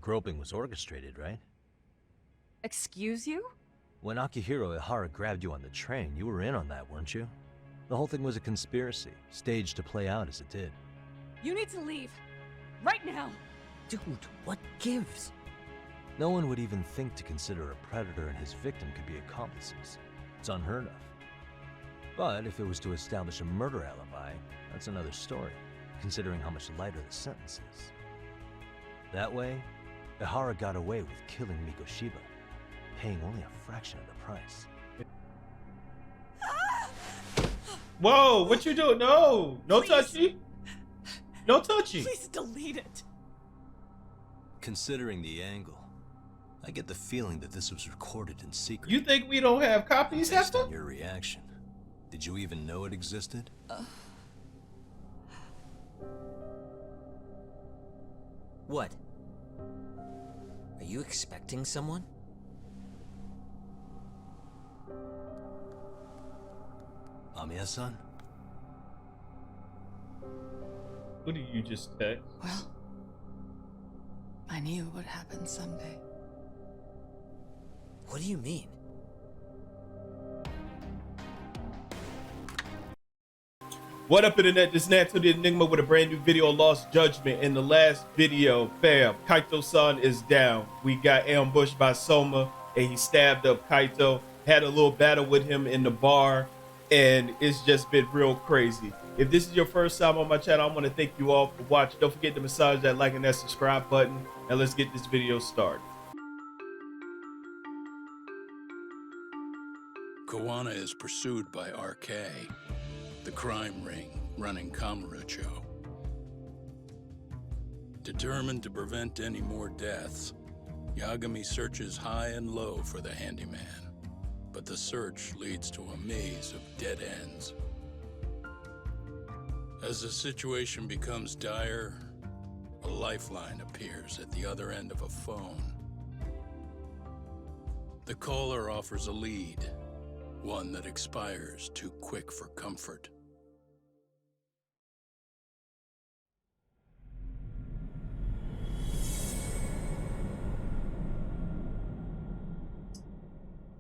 groping was orchestrated, right? Excuse you? When Akihiro Ihara grabbed you on the train, you were in on that, weren't you? The whole thing was a conspiracy, staged to play out as it did. You need to leave. Right now! Dude, what gives? No one would even think to consider a predator and his victim could be accomplices. It's unheard of. But if it was to establish a murder alibi, that's another story, considering how much lighter the sentence is. That way, Ihara got away with killing Mikoshiba, paying only a fraction of the price. Whoa, what you doing? No, no touchy. No touchy. Please delete it. Considering the angle, I get the feeling that this was recorded in secret. You think we don't have copies, Based Hefta? on your reaction, did you even know it existed? What? Are you expecting someone? Amiya-san? Who did you just text? Well, I knew it would happen someday. What do you mean? What up, internet? This is Nanto the Enigma with a brand new video, Lost Judgment. In the last video, fam, Kaito-san is down. We got ambushed by Soma, and he stabbed up Kaito. Had a little battle with him in the bar, and it's just been real crazy. If this is your first time on my channel, I want to thank you all for watching. Don't forget to massage that like and that subscribe button, and let's get this video started. Kawana is pursued by RK, the crime ring running Kamurocho. Determined to prevent any more deaths, Yagami searches high and low for the handyman, but the search leads to a maze of dead ends. As the situation becomes dire, a lifeline appears at the other end of a phone. The caller offers a lead, one that expires too quick for comfort.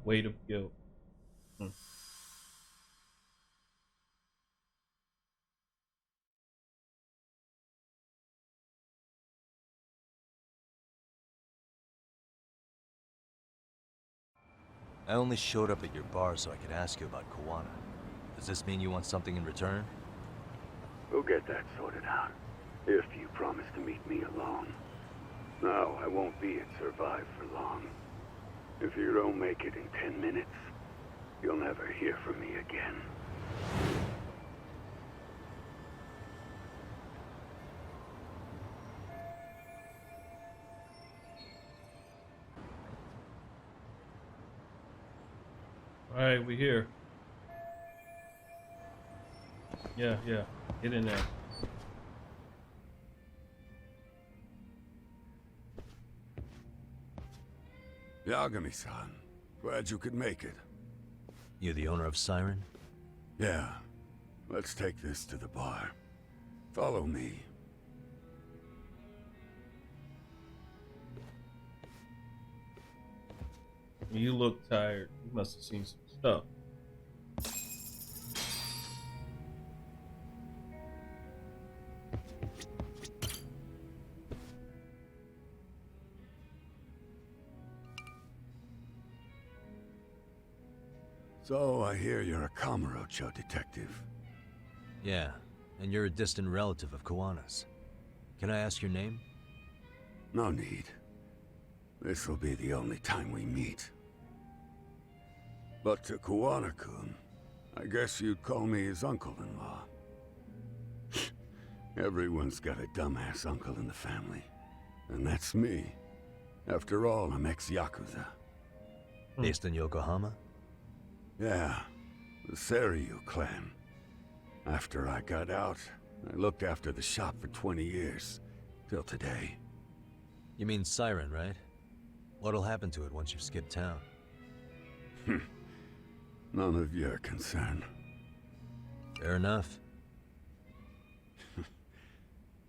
Weight of guilt. I only showed up at your bar so I could ask you about Kawana. Does this mean you want something in return? We'll get that sorted out, if you promise to meet me alone. No, I won't be at Survive for long. If you don't make it in 10 minutes, you'll never hear from me again. All right, we here. Yeah, get in there. Yagami-san, glad you could make it. You the owner of Siren? Yeah, let's take this to the bar. Follow me. You look tired. You must have seen some stuff. So I hear you're a Kamurocho detective. Yeah, and you're a distant relative of Kawana's. Can I ask your name? No need. This will be the only time we meet. But to Kawana-kun, I guess you'd call me his uncle-in-law. Everyone's got a dumbass uncle in the family. And that's me. After all, I'm ex-Yakuza. Based in Yokohama? Yeah, the Seiryu clan. After I got out, I looked after the shop for 20 years. Till today. You mean Siren, right? What'll happen to it once you skip town? None of your concern. Fair enough.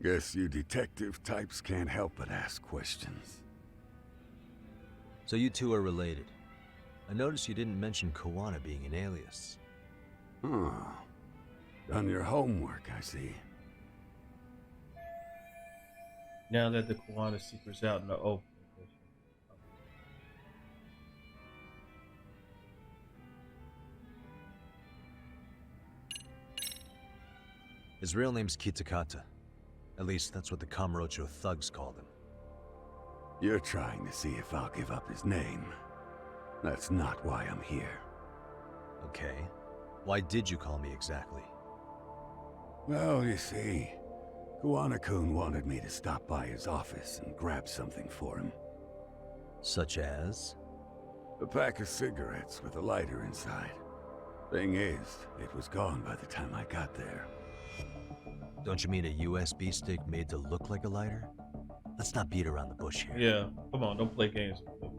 Guess you detective types can't help but ask questions. So you two are related. I noticed you didn't mention Kawana being an alias. Oh. Done your homework, I see. Now that the Kawana secret's out in the open. His real name's Kitakata. At least that's what the Kamurocho thugs called him. You're trying to see if I'll give up his name. That's not why I'm here. Okay. Why did you call me exactly? Well, you see, Kawana-kun wanted me to stop by his office and grab something for him. Such as? A pack of cigarettes with a lighter inside. Thing is, it was gone by the time I got there. Don't you mean a USB stick made to look like a lighter? Let's not beat around the bush here. Yeah, come on, don't play games with me.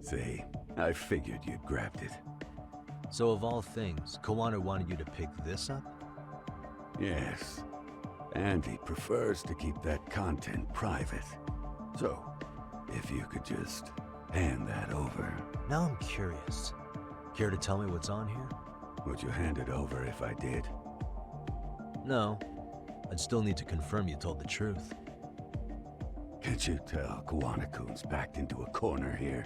See, I figured you'd grabbed it. So of all things, Kawana wanted you to pick this up? Yes. And he prefers to keep that content private. So, if you could just hand that over. Now I'm curious. Care to tell me what's on here? Would you hand it over if I did? No. I'd still need to confirm you told the truth. Can't you tell Kawana-kun's backed into a corner here?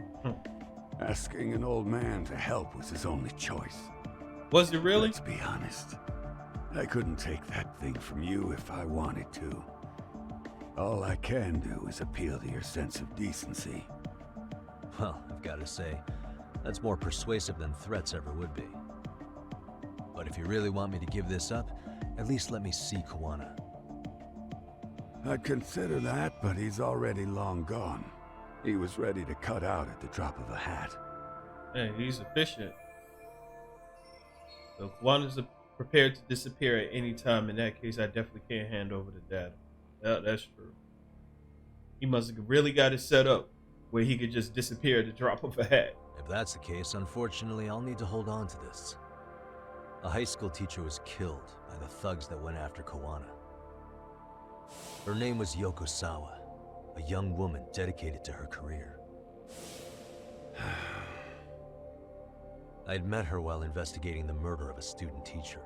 Asking an old man to help was his only choice. Was it really? Let's be honest. I couldn't take that thing from you if I wanted to. All I can do is appeal to your sense of decency. Well, I've got to say, that's more persuasive than threats ever would be. But if you really want me to give this up, at least let me see Kawana. I'd consider that, but he's already long gone. He was ready to cut out at the drop of a hat. Hey, he's efficient. So Kawana's prepared to disappear at any time. In that case, I definitely can't hand over the data. That's true. He must have really got it set up where he could just disappear at the drop of a hat. If that's the case, unfortunately, I'll need to hold on to this. A high school teacher was killed by the thugs that went after Kawana. Her name was Yoko Sawa, a young woman dedicated to her career. I'd met her while investigating the murder of a student teacher.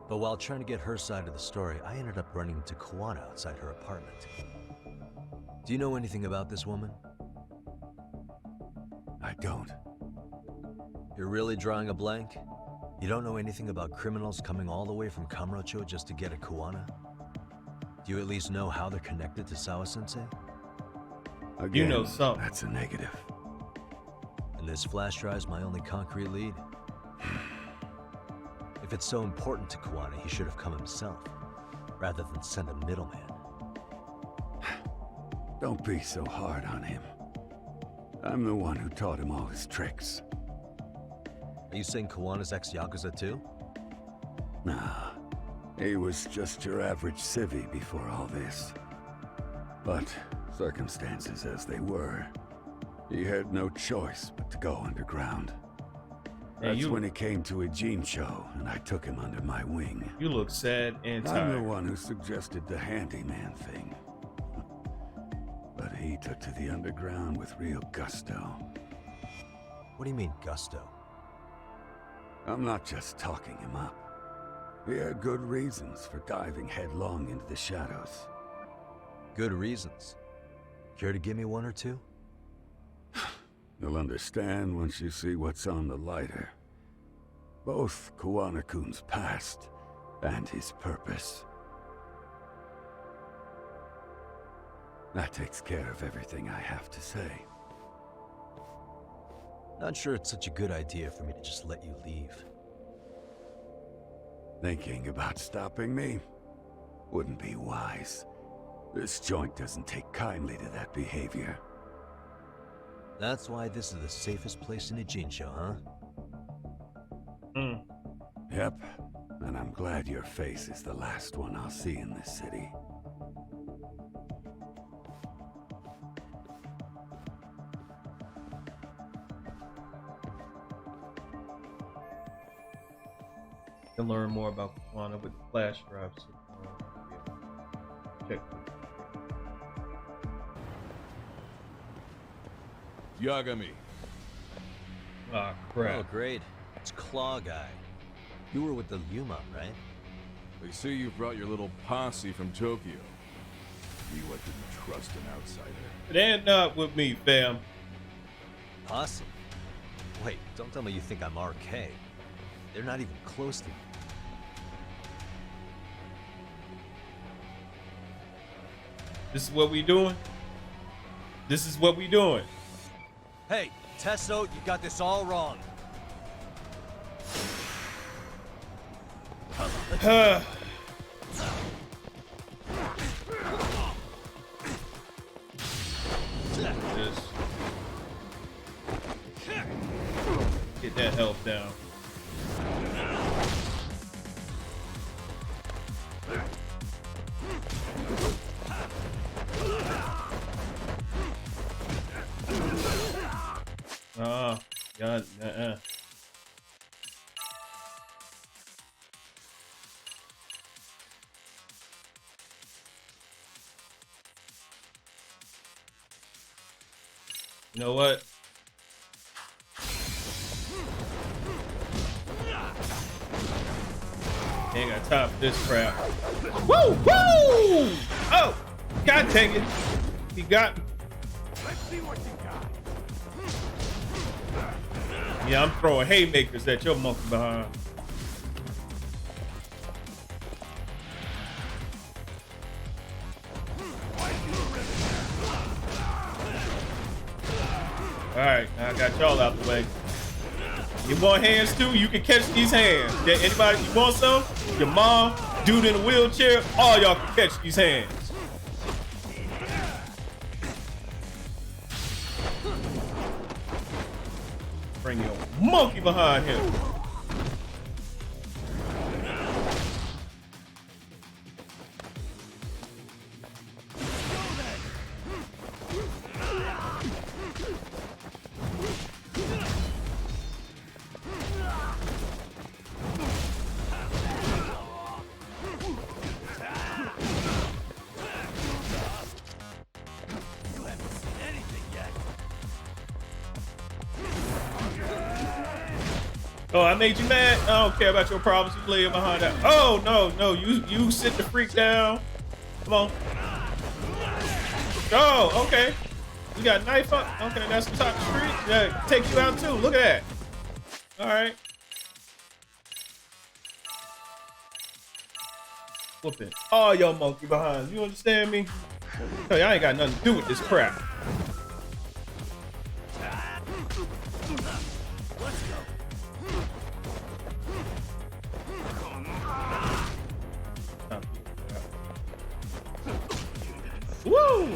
But while trying to get her side of the story, I ended up running into Kawana outside her apartment. Do you know anything about this woman? I don't. You're really drawing a blank? You don't know anything about criminals coming all the way from Kamurocho just to get at Kawana? Do you at least know how they're connected to Sawa-sensei? Again, You know something. That's a negative. And this flash drive's my only concrete lead. If it's so important to Kawana, he should have come himself, rather than send a middleman. Don't be so hard on him. I'm the one who taught him all his tricks. Are you saying Kawana's ex-Yakuza too? Nah, he was just your average civvy before all this. But circumstances as they were, he had no choice but to go underground. That's when he came to a Jincho, and I took him under my wing. You look sad and I'm the tired. one who suggested the handyman thing. But he took to the underground with real gusto. What do you mean, gusto? I'm not just talking him up. He had good reasons for diving headlong into the shadows. Good reasons. Care to give me one or two? You'll understand once you see what's on the lighter. Both Kawana-kun's past and his purpose. That takes care of everything I have to say. Not sure it's such a good idea for me to just let you leave. Thinking about stopping me? Wouldn't be wise. This joint doesn't take kindly to that behavior. That's why this is the safest place in a Jincho, huh? Yep, and I'm glad your face is the last one I'll see in this city. You can learn more about Kawana with the flash drive. So, check. Yagami. Ah, Oh, crap. great. It's Claw Guy. You were with the Yuma, right? They say you brought your little posse from Tokyo. You didn't trust an outsider. They're not with me, fam. Posse? Wait, don't tell me you think I'm RK. They're not even close to me. This is what we doing? This is what we doing. Hey, Tesso, you got this all wrong. This. Get that health down. God, You know what? Ain't got time for this crap. Woo! Woo! Oh! God dang it. He got me. Let's see what you got. Yeah, I'm throwing haymakers at your monkey behind. Alright, I got y'all out the way. You want hands too? You can catch these hands. Yeah, anybody, you want some? Your mom, dude in a wheelchair, all y'all can catch these hands. Bring your monkey behind him. Oh, I made you mad? I don't care about your problems. You lay behind that. Oh, no. You sit the freak down. Come on. Oh, okay. You got a knife up? Okay, that's the top of the street. Yeah, take you out too. Look at that. All right. Whooping all your monkey behind. You understand me? Hey, I ain't got nothing to do with this crap. Woo!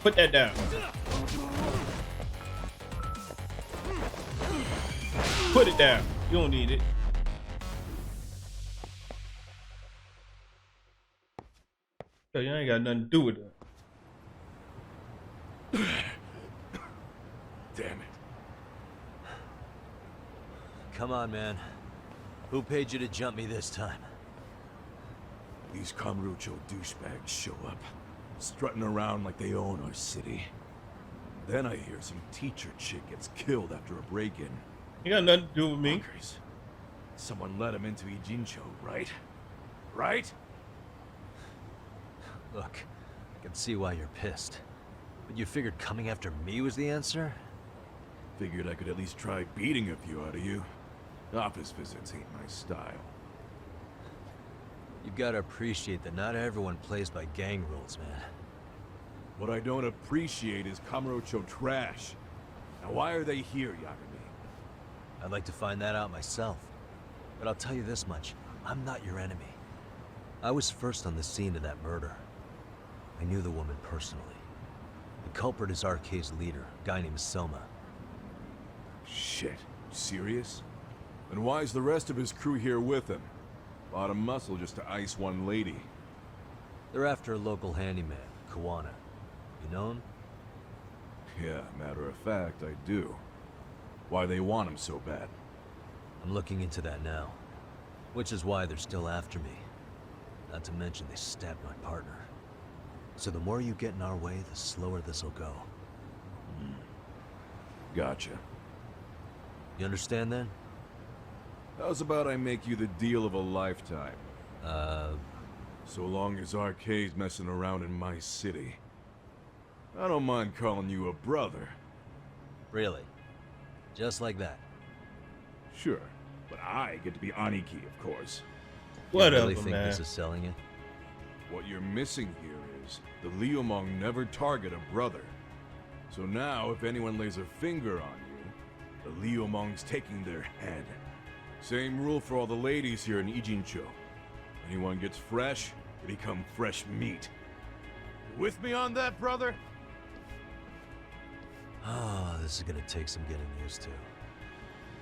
Put that down. Put it down. You don't need it. So you ain't got nothing to do with it. Damn it. Come on, man. Who paid you to jump me this time? These Kamurocho douchebags show up, strutting around like they own our city. Then I hear some teacher chick gets killed after a break-in. You got nothing to do with me. Fuckers. Someone let him into Ijincho, right? Right? Look, I can see why you're pissed. But you figured coming after me was the answer? Figured I could at least try beating a few out of you. Office visits ain't my style. You've got to appreciate that not everyone plays by gang rules, man. What I don't appreciate is Kamurocho trash. Now why are they here, Yagami? I'd like to find that out myself. But I'll tell you this much, I'm not your enemy. I was first on the scene of that murder. I knew the woman personally. The culprit is RK's leader, a guy named Soma. Shit, you serious? Then why's the rest of his crew here with him? A lot of muscle just to ice one lady. They're after a local handyman, Kawana. You know him? Yeah, matter of fact, I do. Why they want him so bad? I'm looking into that now. Which is why they're still after me. Not to mention they stabbed my partner. So the more you get in our way, the slower this'll go. Gotcha. You understand then? How's about I make you the deal of a lifetime? So long as Arcade's messing around in my city. I don't mind calling you a brother. Really? Just like that? Sure, but I get to be Aniki, of course. Whatever, You really think man. this is selling it? What you're missing here is the Liumong never target a brother. So now, if anyone lays a finger on you, the Liumong's taking their head. Same rule for all the ladies here in Ijincho. Anyone gets fresh, they become fresh meat. You with me on that, brother? Oh, this is gonna take some getting used to.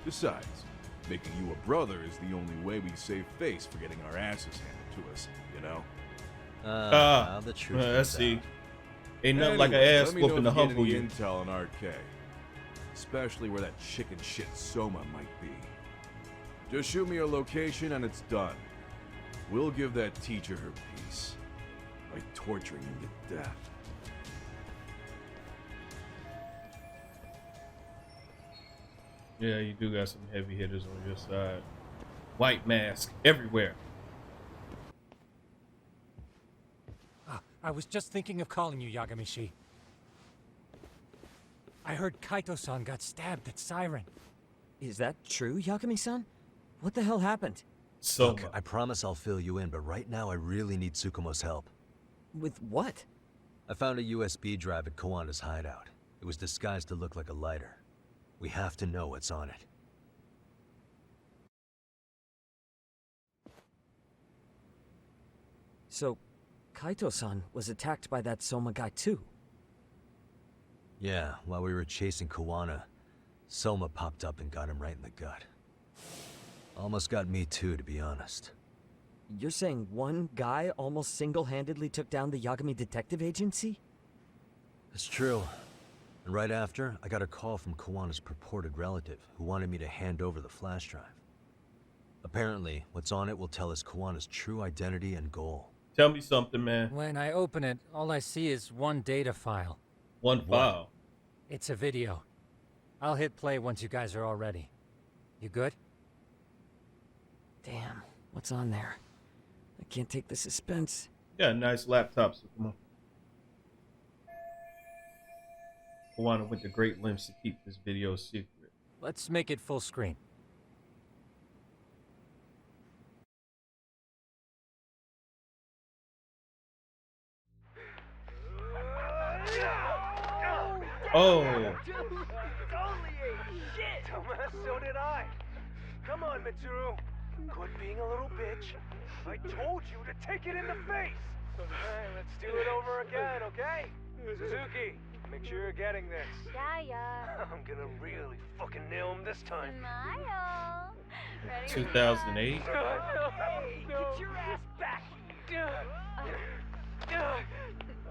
Besides, making you a brother is the only way we save face for getting our asses handed to us, you know? Now the truth I comes see. out. Ain't nothing like an Anyway, ass let me know whooping to if you get humble any you. intel on RK. Especially where that chicken shit Soma might be. Just shoot me a location and it's done. We'll give that teacher her peace. By torturing him to death. Yeah, you do got some heavy hitters on your side. White mask everywhere. I was just thinking of calling you, Yagami-shi. I heard Kaito-san got stabbed at Siren. Is that true, Yagami-san? What the hell happened? So Look, I promise I'll fill you in, but right now I really need Tsukomo's help. With what? I found a USB drive at Kawana's hideout. It was disguised to look like a lighter. We have to know what's on it. So, Kaito-san was attacked by that Soma guy too? Yeah, while we were chasing Kawana, Soma popped up and got him right in the gut. Almost got me too, to be honest. You're saying one guy almost single-handedly took down the Yagami Detective Agency? It's true. And right after, I got a call from Kawana's purported relative, who wanted me to hand over the flash drive. Apparently, what's on it will tell us Kawana's true identity and goal. tell me something, man. When I open it, all I see is one data file. One file. It's a video. I'll hit play once you guys are all ready. You good? Damn, what's on there? I can't take the suspense. Yeah, nice laptop. So come on. Kawana went to great lengths to keep this video secret. Let's make it full screen. Oh, Only ate shit! Dumbass, so did I. Come on, Mitsuru. Quit being a little bitch. I told you to take it in the face. Alright, let's do it over again, okay? Suzuki, make sure you're getting this. Yeah. I'm gonna really fucking nail him this time. Smile. Ready? 2008. Hey, get your ass back here.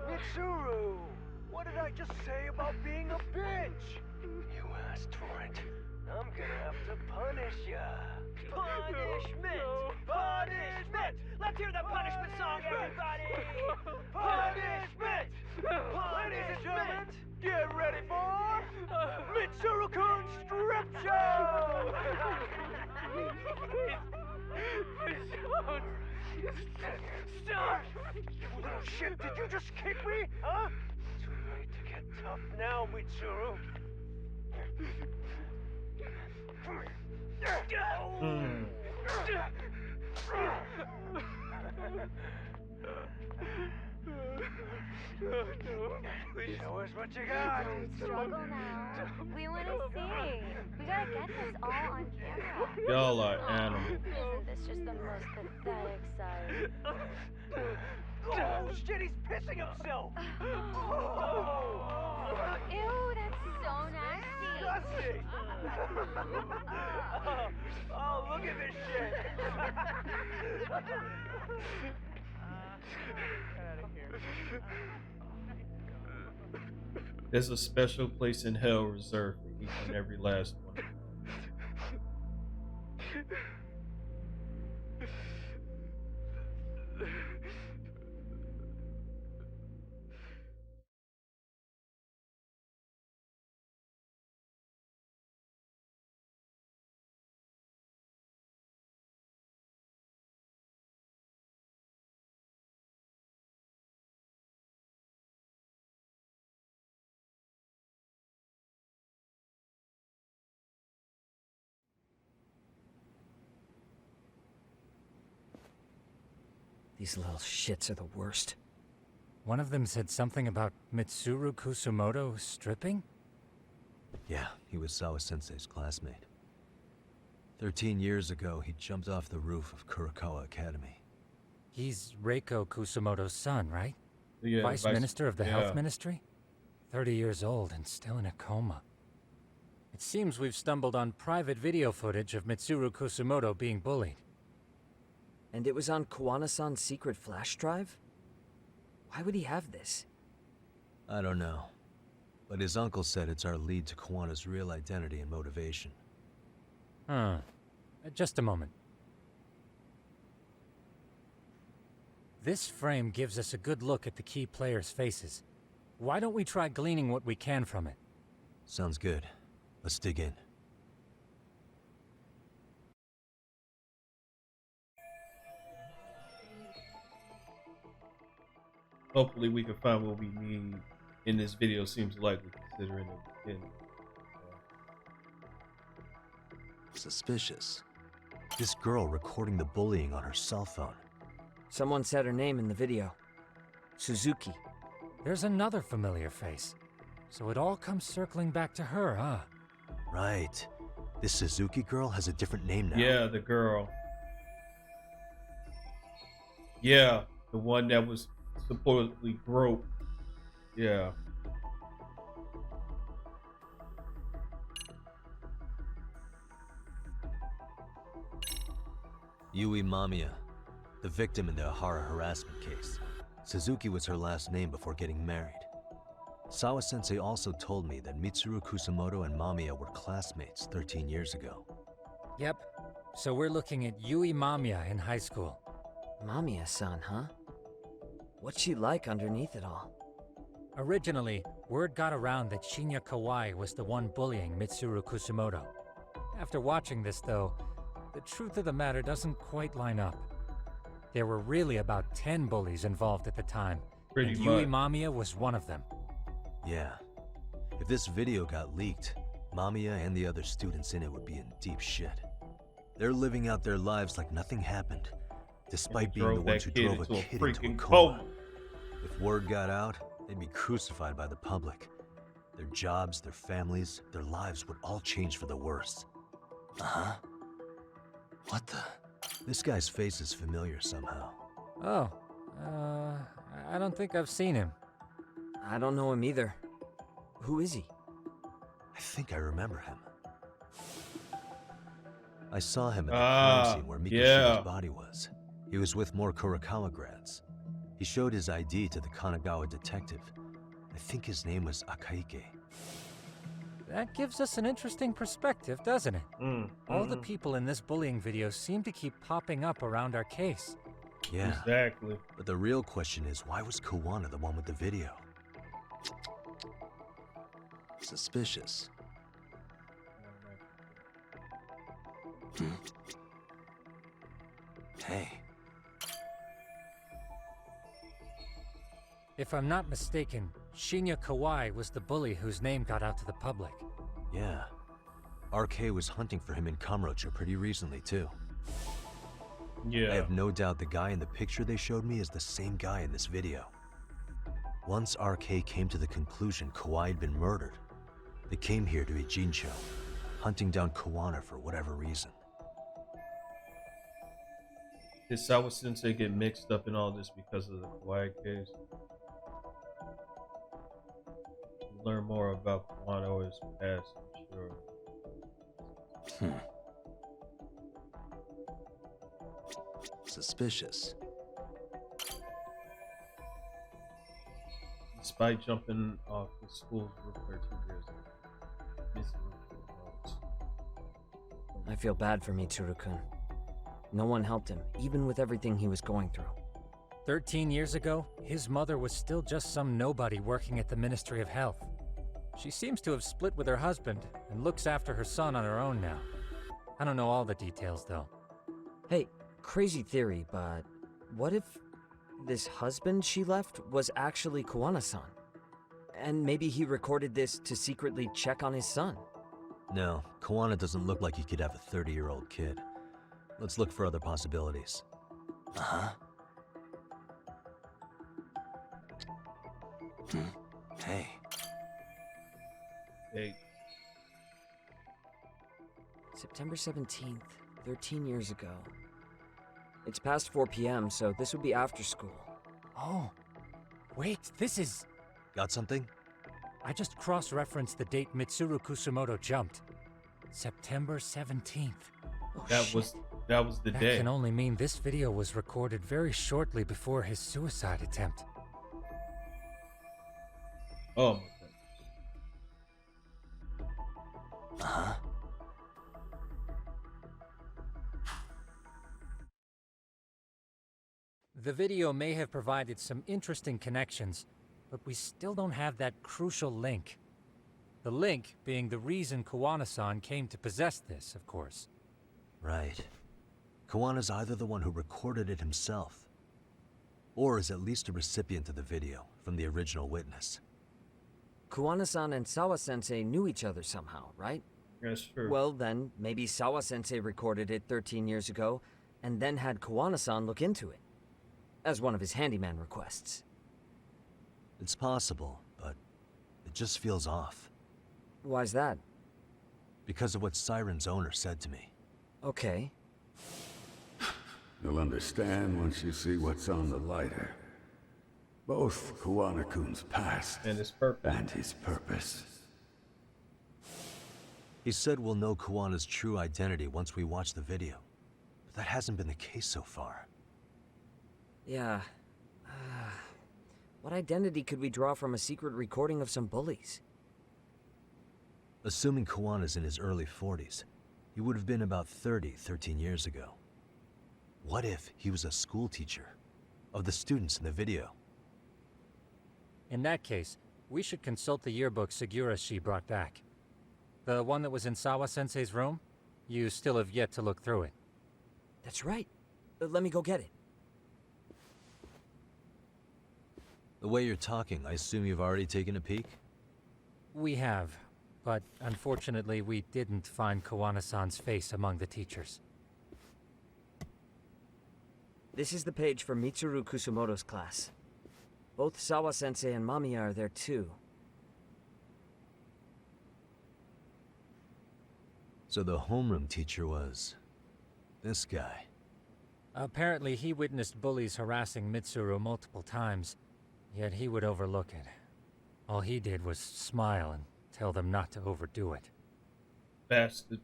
Mitsuru, what did I just say about being a bitch? You asked for it. I'm gonna have to punish ya. Punishment! Punishment! Let's hear the punishment song, everybody! Punishment! Ladies and gentlemen, get ready for Mitsuru-kun's Strip Show! Stop! You little shit, did you just kick me? Huh? Too late to get tough now, Mitsuru. Show us what you got. Don't struggle now. We want to see. We gotta get this all on camera. Y'all are animals. Isn't this just the most pathetic sight? Oh shit, he's pissing himself. Ew, that's so nasty. Disgusting. Oh, look at this shit. There's a special place in hell reserved for each and every last one. These little shits are the worst. One of them said something about Mitsuru Kusumoto stripping? Yeah, he was Sawa-sensei's classmate. 13 years ago, he jumped off the roof of Kurokawa Academy. He's Reiko Kusumoto's son, right? Yeah, Vice Minister of the Health Ministry? 30 years old and still in a coma. It seems we've stumbled on private video footage of Mitsuru Kusumoto being bullied. And it was on Kawana-san's secret flash drive? Why would he have this? I don't know. But his uncle said it's our lead to Kawana's real identity and motivation. Huh. Just a moment. This frame gives us a good look at the key players' faces. Why don't we try gleaning what we can from it? Sounds good. Let's dig in. Hopefully we can find what we need in this video. Seems likely considering it. Suspicious. This girl recording the bullying on her cell phone. Someone said her name in the video. Suzuki. There's another familiar face. So it all comes circling back to her, huh? Right. This Suzuki girl has a different name now. Yeah, the girl. Yeah, the one that was supposedly broke. Yeah. Yui Mamiya, the victim in the Ahara harassment case. Suzuki was her last name before getting married. Sawa-sensei also told me that Mitsuru Kusumoto and Mamiya were classmates 13 years ago. Yep. So we're looking at Yui Mamiya in high school. Mamiya-san, huh? What's she like underneath it all? Originally, word got around that Shinya Kawai was the one bullying Mitsuru Kusumoto. After watching this, though, the truth of the matter doesn't quite line up. There were really about 10 bullies involved at the time, and Yui Mamiya was one of them. Yeah. If this video got leaked, Mamiya and the other students in it would be in deep shit. They're living out their lives like nothing happened, despite being the ones who drove a kid into a coma. If word got out, they'd be crucified by the public. Their jobs, their families, their lives would all change for the worse. Uh-huh. What the? This guy's face is familiar somehow. Oh, I don't think I've seen him. I don't know him either. Who is he? I think I remember him. I saw him at the crime scene where Mikoshiro's body was. He was with more Kurokawa grads. He showed his ID to the Kanagawa detective. I think his name was Akaike. That gives us an interesting perspective, doesn't it? All the people in this bullying video seem to keep popping up around our case. Yeah. Exactly. But the real question is, why was Kawana the one with the video? Suspicious. Hey. If I'm not mistaken, Shinya Kawai was the bully whose name got out to the public. Yeah. RK was hunting for him in Kamurocho pretty recently, too. Yeah. I have no doubt the guy in the picture they showed me is the same guy in this video. Once RK came to the conclusion Kawai had been murdered, they came here to Ijincho, hunting down Kawana for whatever reason. Did Sawa-sensei get mixed up in all this because of the Kawhi case? Learn more about Kawana or his past, I'm sure. Suspicious. Despite jumping off the school's roof 13 years ago, I feel bad for Mitsuru-kun. No one helped him, even with everything he was going through. 13 years ago, his mother was still just some nobody working at the Ministry of Health. She seems to have split with her husband and looks after her son on her own now. I don't know all the details, though. Hey, crazy theory, but what if this husband she left was actually Kawana-san? And maybe he recorded this to secretly check on his son? No, Kawana doesn't look like he could have a 30-year-old kid. Let's look for other possibilities. Uh-huh. Hey. Hey. September 17th, 13 years ago. It's past 4 p.m., so this would be after school. Oh, wait, this is... Got something? I just cross-referenced the date Mitsuru Kusumoto jumped. September 17th. Oh, That was the That day. can only mean this video was recorded very shortly before his suicide attempt. Oh my god. Uh-huh. The video may have provided some interesting connections, but we still don't have that crucial link. The link being the reason Kawana-san came to possess this, of course. Right. Kawana's either the one who recorded it himself, or is at least a recipient of the video from the original witness. Kawana-san and Sawa-sensei knew each other somehow, right? That's true. Well, then, maybe Sawa-sensei recorded it 13 years ago, and then had Kawana-san look into it, as one of his handyman requests. It's possible, but it just feels off. Why's that? Because of what Siren's owner said to me. Okay. You'll understand once you see what's on the lighter. Both Kawana-kun's past And his purpose. and his purpose. He said we'll know Kawana's true identity once we watch the video. But that hasn't been the case so far. Yeah. What identity could we draw from a secret recording of some bullies? Assuming Kawana's in his early 40s, he would have been about 30, 13 years ago. What if he was a school teacher of the students in the video? In that case, we should consult the yearbook Sugiura she brought back. The one that was in Sawa-sensei's room? You still have yet to look through it. That's right. Let me go get it. The way you're talking, I assume you've already taken a peek? We have, but unfortunately we didn't find Kawana-san's face among the teachers. This is the page for Mitsuru Kusumoto's class. Both Sawa-sensei and Mamiya are there too. So the homeroom teacher was... this guy. Apparently he witnessed bullies harassing Mitsuru multiple times, yet he would overlook it. All he did was smile and tell them not to overdo it. Bastard.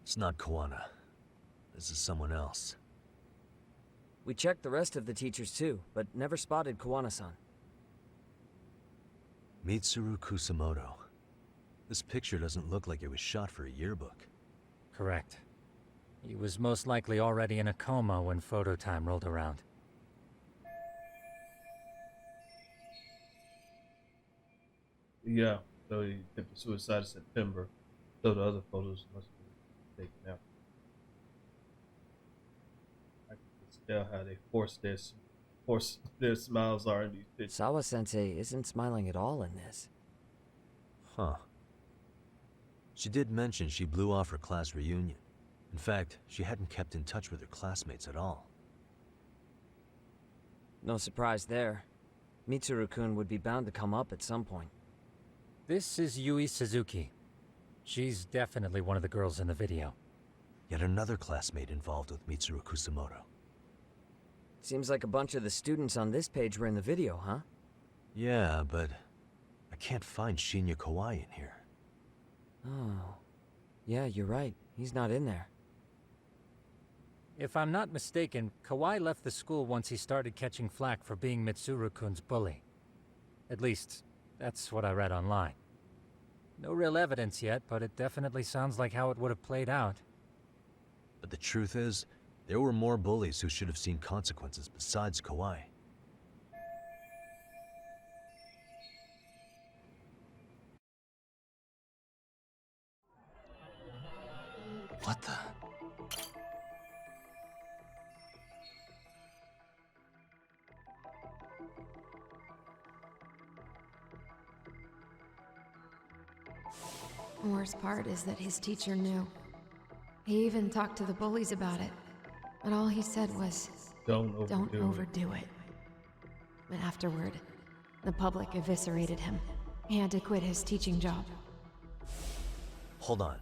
It's not Kawana. This is someone else. We checked the rest of the teachers too, but never spotted Kawana-san. Mitsuru Kusumoto. This picture doesn't look like it was shot for a yearbook. Correct. He was most likely already in a coma when photo time rolled around. Yeah, so he did the suicide in September. So the other photos must be taken out. I can just tell how they force their smiles are in these pictures. Sawa-sensei isn't smiling at all in this. Huh. She did mention she blew off her class reunion. In fact, she hadn't kept in touch with her classmates at all. No surprise there. Mitsuru-kun would be bound to come up at some point. This is Yui Suzuki. She's definitely one of the girls in the video. Yet another classmate involved with Mitsuru Kusumoto. Seems like a bunch of the students on this page were in the video, huh? Yeah, but I can't find Shinya Kawai in here. Oh. Yeah, you're right. He's not in there. If I'm not mistaken, Kawai left the school once he started catching flack for being Mitsuru-kun's bully. At least, that's what I read online. No real evidence yet, but it definitely sounds like how it would have played out. But the truth is, there were more bullies who should have seen consequences besides Kawai. What the? The worst part is that his teacher knew. He even talked to the bullies about it. But all he said was, Don't don't overdo it. overdo it. But afterward, The public eviscerated him. He had to quit his teaching job. Hold on.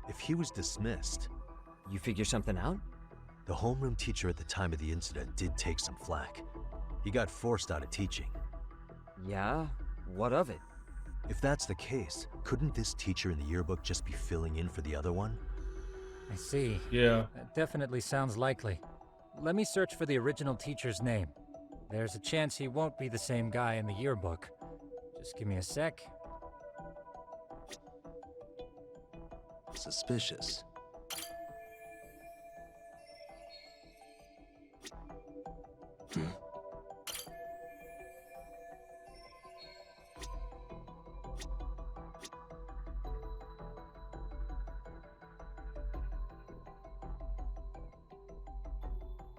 If he was dismissed... You figure something out? The homeroom teacher at the time of the incident did take some flack. He got forced out of teaching. Yeah? What of it? If that's the case, couldn't this teacher in the yearbook just be filling in for the other one? I see. Yeah. That definitely sounds likely. Let me search for the original teacher's name. There's a chance he won't be the same guy in the yearbook. Just give me a sec. Suspicious.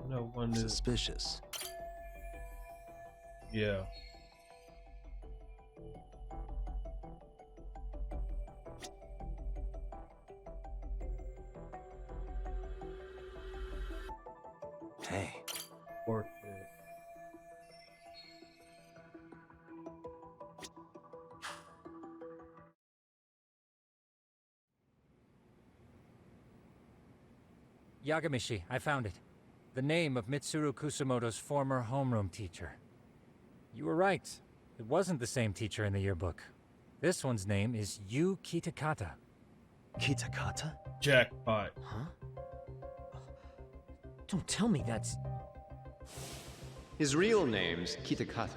No one is... Suspicious. Yeah. Hey. Portrait. Yagamishi, I found it. The name of Mitsuru Kusumoto's former homeroom teacher. You were right. It wasn't the same teacher in the yearbook. This one's name is Yu Kitakata. Kitakata? Jackpot. Huh? Don't tell me that's... His real name's Kitakata.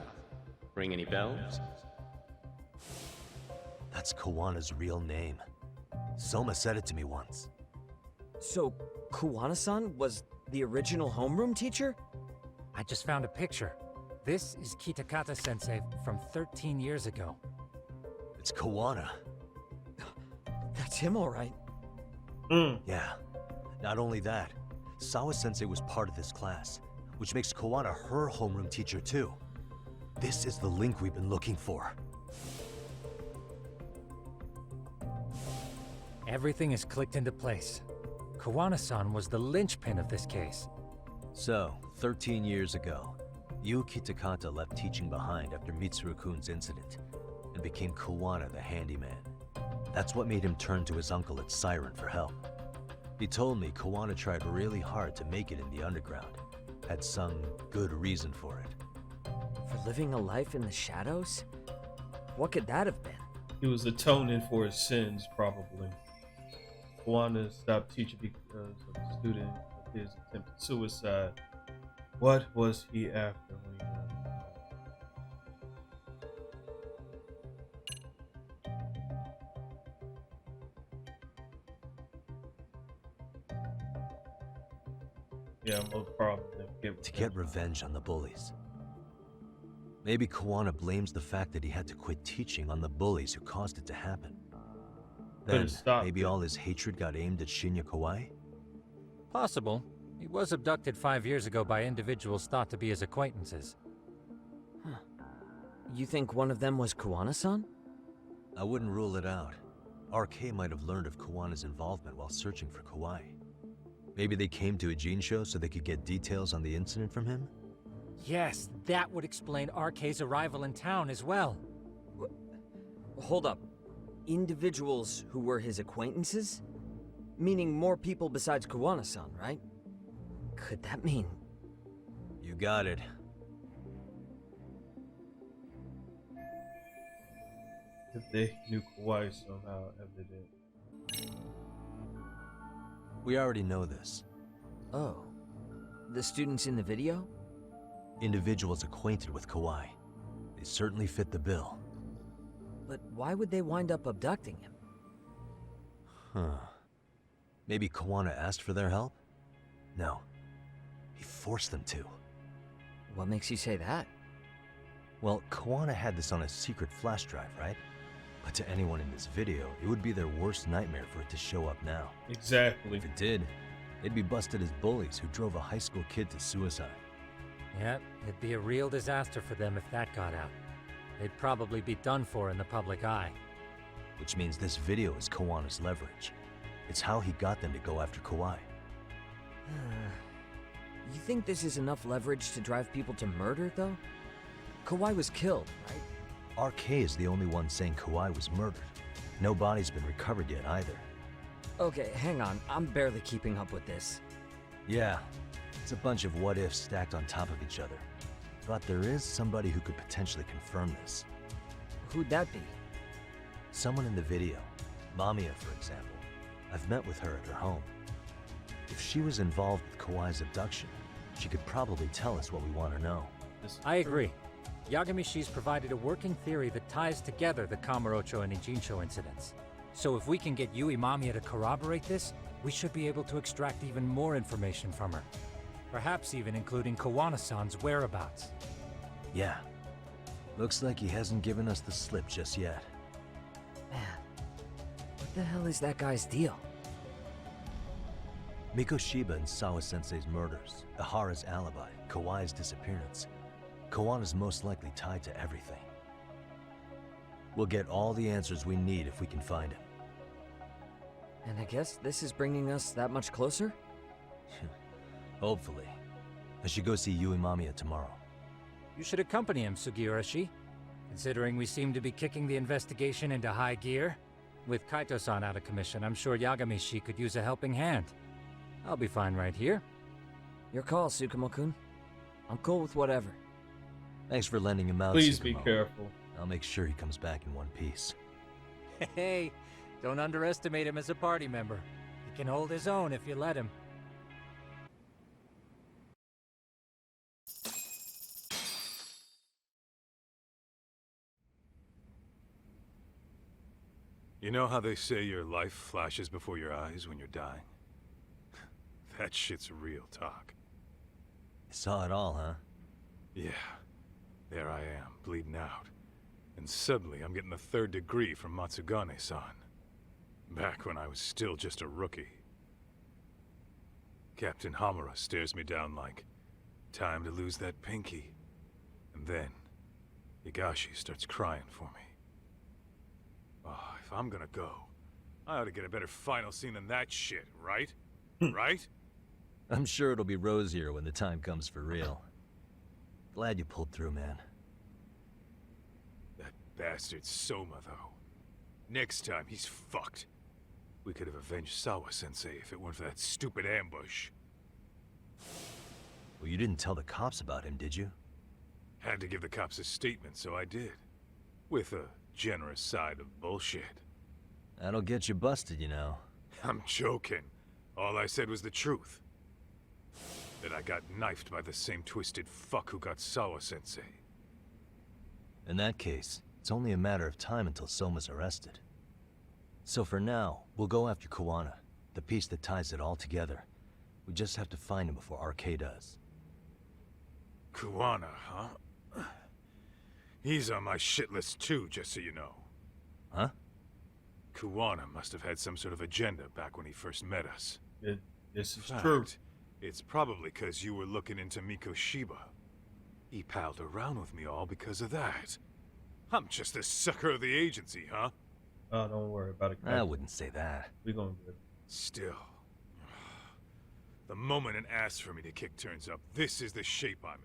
Ring any bells? That's Kawana's real name. Soma said it to me once. So, Kuwana-san was the original homeroom teacher? I just found a picture. This is Kitakata-sensei from 13 years ago. It's Kawana. That's him, all right. Yeah. Not only that, Sawa-sensei was part of this class, which makes Kawana her homeroom teacher too. This is the link we've been looking for. Everything is clicked into place. Kawana-san was the linchpin of this case. So, 13 years ago, Yu Kitakata left teaching behind after Mitsuru-kun's incident, and became Kawana the handyman. That's what made him turn to his uncle at Siren for help. He told me Kawana tried really hard to make it in the underground. Had some good reason for it. For living a life in the shadows? What could that have been? He was atoning for his sins, probably. Kawana stopped teaching because of a student of his attempted suicide. What was he after when he got Yeah, most probably. To get revenge on the bullies. Maybe Kawana blames the fact that he had to quit teaching on the bullies who caused it to happen. Then maybe all his hatred got aimed at Shinya Kawai? Possible. He was abducted 5 years ago by individuals thought to be his acquaintances. Huh. You think one of them was Kawana-san? I wouldn't rule it out. RK might have learned of Kawana's involvement while searching for Kawai. Maybe they came to a Gene show so they could get details on the incident from him? Yes, that would explain RK's arrival in town as well. Hold up. Individuals who were his acquaintances? Meaning more people besides Kawana-san, right? Could that mean... You got it. If they knew Kawhi somehow, evident. We already know this. Oh. The students in the video? Individuals acquainted with Kawhi. They certainly fit the bill. But why would they wind up abducting him? Huh. Maybe Kawana asked for their help? No. He forced them to. What makes you say that? Well, Kawana had this on a secret flash drive, right? But to anyone in this video, it would be their worst nightmare for it to show up now. Exactly. If it did, they'd be busted as bullies who drove a high school kid to suicide. Yep, it'd be a real disaster for them if that got out. They'd probably be done for in the public eye. Which means this video is Kawana's leverage. It's how he got them to go after Kawhi. You think this is enough leverage to drive people to murder, though? Kawai was killed, right? RK is the only one saying Kawai was murdered. No body's been recovered yet either. Okay, hang on. I'm barely keeping up with this. Yeah, it's a bunch of what-ifs stacked on top of each other. But there is somebody who could potentially confirm this. Who'd that be? Someone in the video. Mamiya, for example. I've met with her at her home. If she was involved with Kawai's abduction, she could probably tell us what we want to know. I agree. Yagami-shi's provided a working theory that ties together the Kamurocho and Ijincho incidents. So if we can get Yui Mamiya to corroborate this, we should be able to extract even more information from her. Perhaps even including Kawana-san's whereabouts. Yeah. Looks like he hasn't given us the slip just yet. Man, what the hell is that guy's deal? Mikoshiba and Sawa-sensei's murders, Ihara's alibi, Kawai's disappearance. Kawana's most likely tied to everything. We'll get all the answers we need if we can find him. And I guess this is bringing us that much closer? Hopefully. I should go see Yui Mamiya tomorrow. You should accompany him, Sugiura-shi. Considering we seem to be kicking the investigation into high gear. With Kaito-san out of commission, I'm sure Yagami-shi could use a helping hand. I'll be fine right here. Your call, Tsukomo-kun. I'm cool with whatever. Thanks for lending him out, Please Tsukomo. be careful. I'll make sure he comes back in one piece. Hey, don't underestimate him as a party member. He can hold his own if you let him. You know how they say your life flashes before your eyes when you're dying? That shit's real talk. You saw it all, huh? Yeah. There I am, bleeding out. And suddenly I'm getting the 3rd degree from Matsugane-san. Back when I was still just a rookie. Captain Hamura stares me down like, time to lose that pinky. And then, Higashi starts crying for me. Oh, if I'm gonna go, I ought to get a better final scene than that shit, right? Right? I'm sure it'll be rosier when the time comes for real. Glad you pulled through, man. That bastard Soma, though. Next time, he's fucked. We could have avenged Sawa-sensei if it weren't for that stupid ambush. Well, you didn't tell the cops about him, did you? Had to give the cops a statement, so I did. With a generous side of bullshit. That'll get you busted, you know. I'm joking. All I said was the truth. That I got knifed by the same twisted fuck who got Sawa-sensei. In that case, it's only a matter of time until Soma's arrested. So for now, we'll go after Kawana, the piece that ties it all together. We just have to find him before RK does. Kawana, huh? He's on my shit list too, just so you know. Huh? Kawana must have had some sort of agenda back when he first met us. This is true. It's probably because you were looking into Mikoshiba. He palled around with me all because of that. I'm just a sucker of the agency, huh? Oh, don't worry about it. I wouldn't say that. We're gonna do it. Still. The moment an ass for me to kick turns up, this is the shape I'm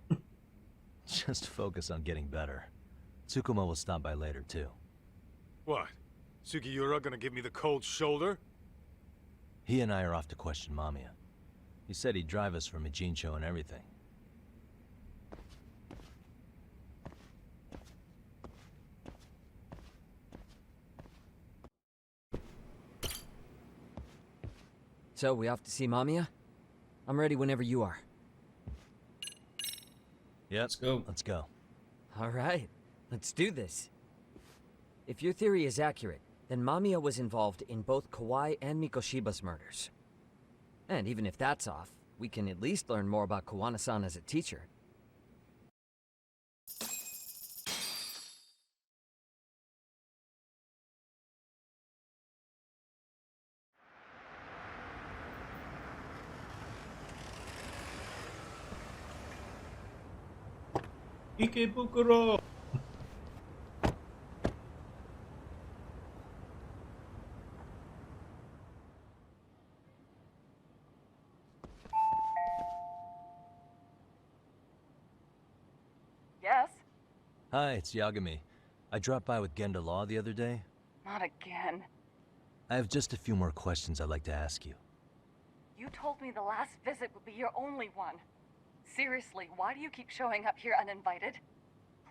in. Just focus on getting better. Tsukomo will stop by later, too. What? Sugiura gonna give me the cold shoulder? He and I are off to question Mamiya. He said he'd drive us from Ijincho and everything. So, we off to see Mamiya? I'm ready whenever you are. Yep, Let's go. Let's go. Alright, let's do this. If your theory is accurate, then Mamiya was involved in both Kawai and Mikoshiba's murders. And even if that's off, we can at least learn more about Kawana-san as a teacher. Ikebukuro! Yeah, Hi, it's Yagami. I dropped by with Genda Law the other day. Not again. I have just a few more questions I'd like to ask you. You told me the last visit would be your only one. Seriously, why do you keep showing up here uninvited?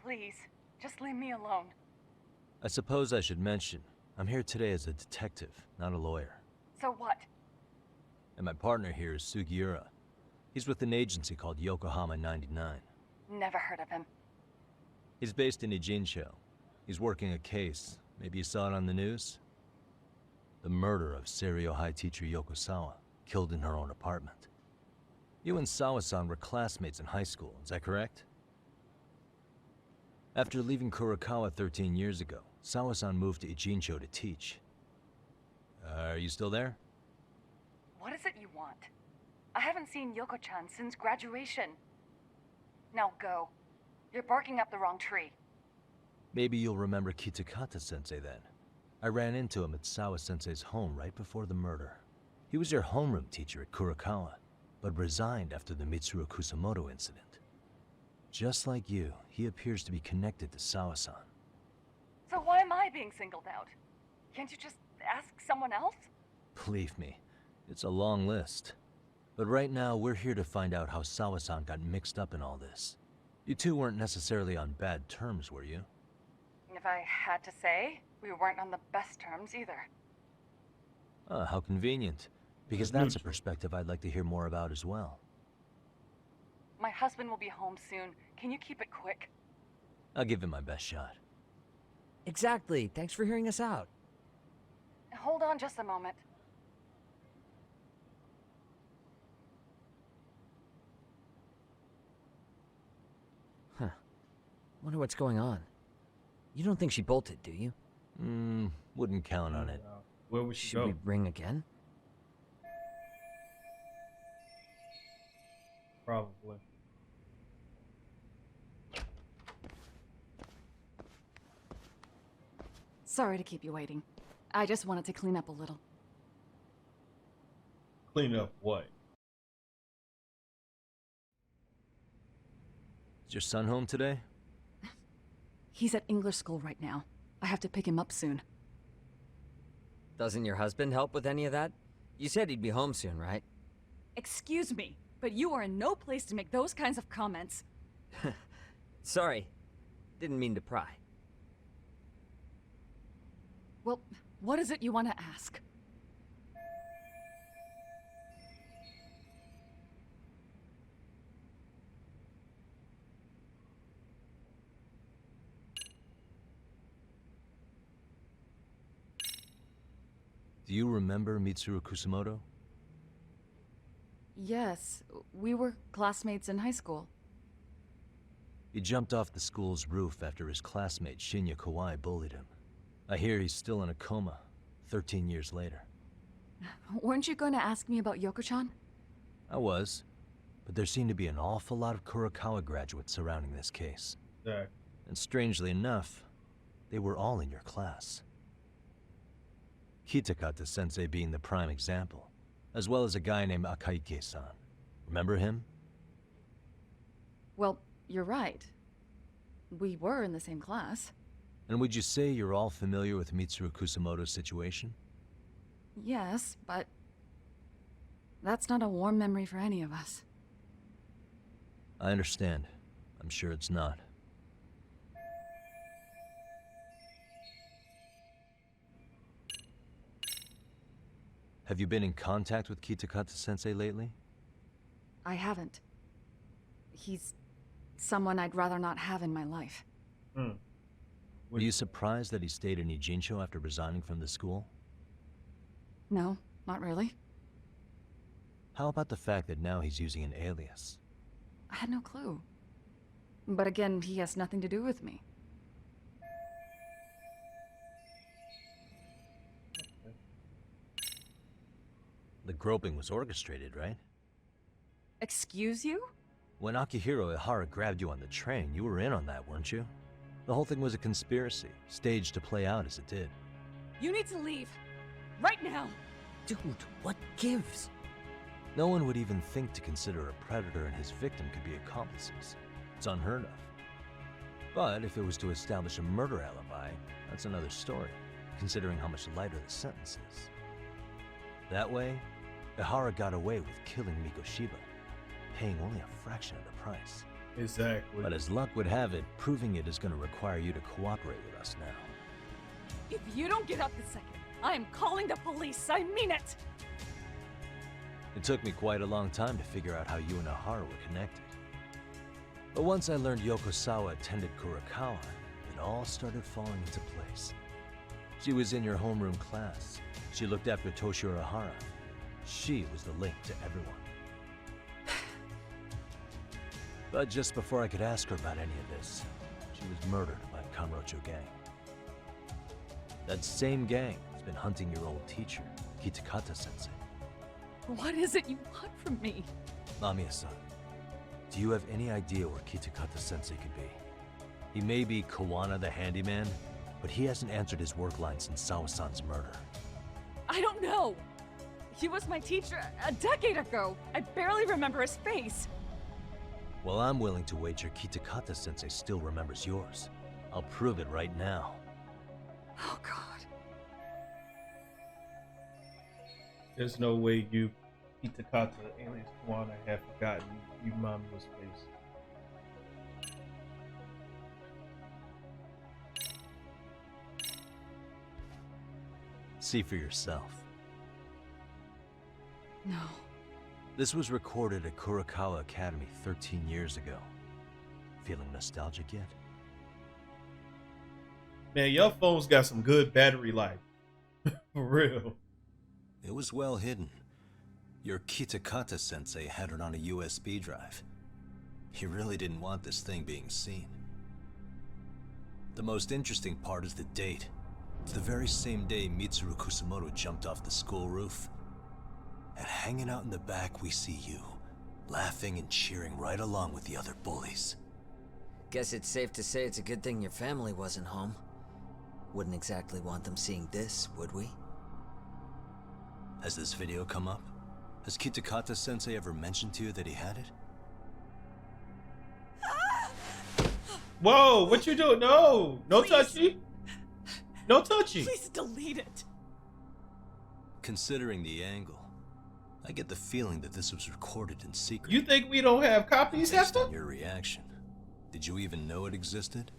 Please, just leave me alone. I suppose I should mention, I'm here today as a detective, not a lawyer. So what? And my partner here is Sugiura. He's with an agency called Yokohama 99. Never heard of him. He's based in Ijincho. He's working a case. Maybe you saw it on the news? The murder of Seiryo High teacher Yoko Sawa, killed in her own apartment. You and Sawa-san were classmates in high school, is that correct? After leaving Kurokawa 13 years ago, Sawa-san moved to Ijincho to teach. Are you still there? What is it you want? I haven't seen Yoko-chan since graduation. Now go. You're barking up the wrong tree. Maybe you'll remember Kitakata-sensei then. I ran into him at Sawa-sensei's home right before the murder. He was your homeroom teacher at Kurokawa, but resigned after the Mitsuru Kusamoto incident. Just like you, he appears to be connected to Sawa-san. So why am I being singled out? Can't you just ask someone else? Believe me, it's a long list. But right now, we're here to find out how Sawa-san got mixed up in all this. You two weren't necessarily on bad terms, were you? If I had to say, we weren't on the best terms either. Ah, how convenient. Because that's a perspective I'd like to hear more about as well. My husband will be home soon. Can you keep it quick? I'll give it my best shot. Exactly. Thanks for hearing us out. Hold on just a moment. Huh. Wonder what's going on. You don't think she bolted, do you? Wouldn't count on it. Where would she go? Should we ring again? Probably. Sorry to keep you waiting. I just wanted to clean up a little. Clean up what? Is your son home today? He's at English school right now. I have to pick him up soon. Doesn't your husband help with any of that? You said he'd be home soon, right? Excuse me, but you are in no place to make those kinds of comments. Sorry. Didn't mean to pry. Well, what is it you want to ask? Do you remember Mitsuru Kusamoto? Yes, we were classmates in high school. He jumped off the school's roof after his classmate Shinya Kawai bullied him. I hear he's still in a coma, 13 years later. Weren't you going to ask me about Yoko-chan? I was, but there seemed to be an awful lot of Kurokawa graduates surrounding this case. Yeah. And strangely enough, they were all in your class. Kitakata-sensei being the prime example, as well as a guy named Akaike-san. Remember him? Well, you're right. We were in the same class. And would you say you're all familiar with Mitsuru Kusamoto's situation? Yes, but that's not a warm memory for any of us. I understand. I'm sure it's not. Have you been in contact with Kitakata-sensei lately? I haven't. He's someone I'd rather not have in my life. Were you surprised that he stayed in Ijincho after resigning from the school? No, not really. How about the fact that now he's using an alias? I had no clue. But again, he has nothing to do with me. The groping was orchestrated, right? Excuse you? When Akihiro Ihara grabbed you on the train, you were in on that, weren't you? The whole thing was a conspiracy, staged to play out as it did. You need to leave. Right now. Dude, what gives? No one would even think to consider a predator and his victim could be accomplices. It's unheard of. But if it was to establish a murder alibi, that's another story, considering how much lighter the sentence is. That way, Ihara got away with killing Mikoshiba, paying only a fraction of the price. Exactly. But as luck would have it, proving it is going to require you to cooperate with us now. If you don't get up this second, I am calling the police. I mean it. It took me quite a long time to figure out how you and Ihara were connected. But once I learned Yokosawa attended Kurakawa, it all started falling into place. She was in your homeroom class. She looked after Toshiro Ihara. She was the link to everyone. But just before I could ask her about any of this, she was murdered by Kanrocho gang. That same gang has been hunting your old teacher, Kitakata-sensei. What is it you want from me? Mamiya-san, do you have any idea where Kitakata-sensei could be? He may be Kawana the handyman, but he hasn't answered his work line since Sawa-san's murder. I don't know. He was my teacher a decade ago. I barely remember his face. Well, I'm willing to wager Kitakata-sensei still remembers yours. I'll prove it right now. Oh, God. There's no way you, Kitakata, alias Kawana, have forgotten you Mamiya's face. See for yourself. No. This was recorded at Kurakawa Academy 13 years ago. Feeling nostalgic yet? Man, your phone's got some good battery life. For real. It was well hidden. Your Kitakata-sensei had it on a USB drive. He really didn't want this thing being seen. The most interesting part is the date. It's the very same day Mitsuru Kusumoto jumped off the school roof. And hanging out in the back, we see you, laughing and cheering right along with the other bullies. Guess it's safe to say it's a good thing your family wasn't home. Wouldn't exactly want them seeing this, would we? Has this video come up? Has Kitakata-sensei ever mentioned to you that he had it? Whoa, what you doing? No, no touchy. No touchy. Please delete it. Considering the angle, I get the feeling that this was recorded in secret. You think we don't have copies, Based Hester? on your reaction, did you even know it existed?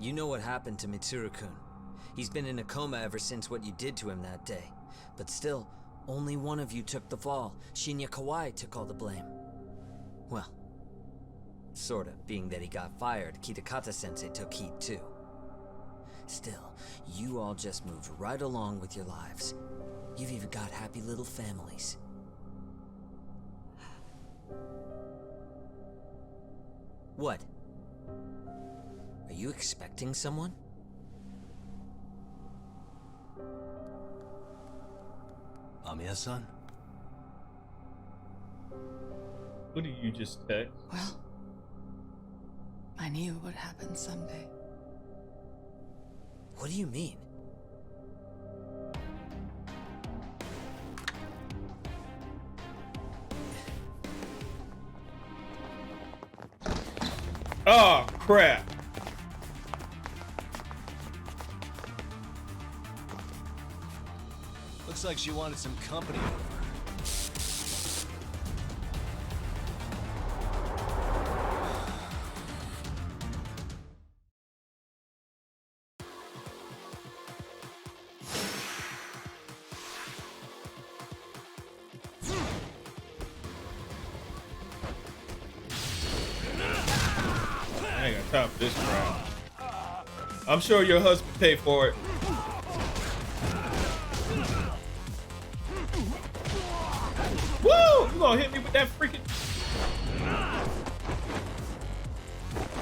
You know what happened to Mitsuru-kun. He's been in a coma ever since what you did to him that day. But still, only one of you took the fall. Shinya Kawai took all the blame. Well, sorta, being that he got fired, Kitakata-sensei took heat too. Still, you all just moved right along with your lives. You've even got happy little families. What? Are you expecting someone? Mamiya-san? What did you just text? Well, I knew it would happen someday. What do you mean? Oh, crap. Looks like she wanted some company over. I ain't got time for this crap. I'm sure your husband paid for it. Woo! You gonna hit me with that freaking...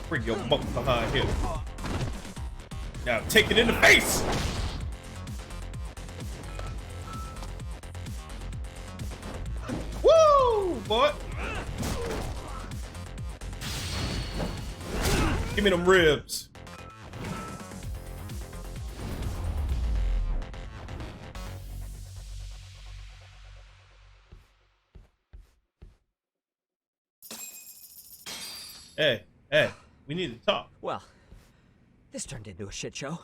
Bring your bump behind here. Now take it in the face! Woo! Boy! Give me them ribs. Hey, hey, we need to talk. Well, this turned into a shit show.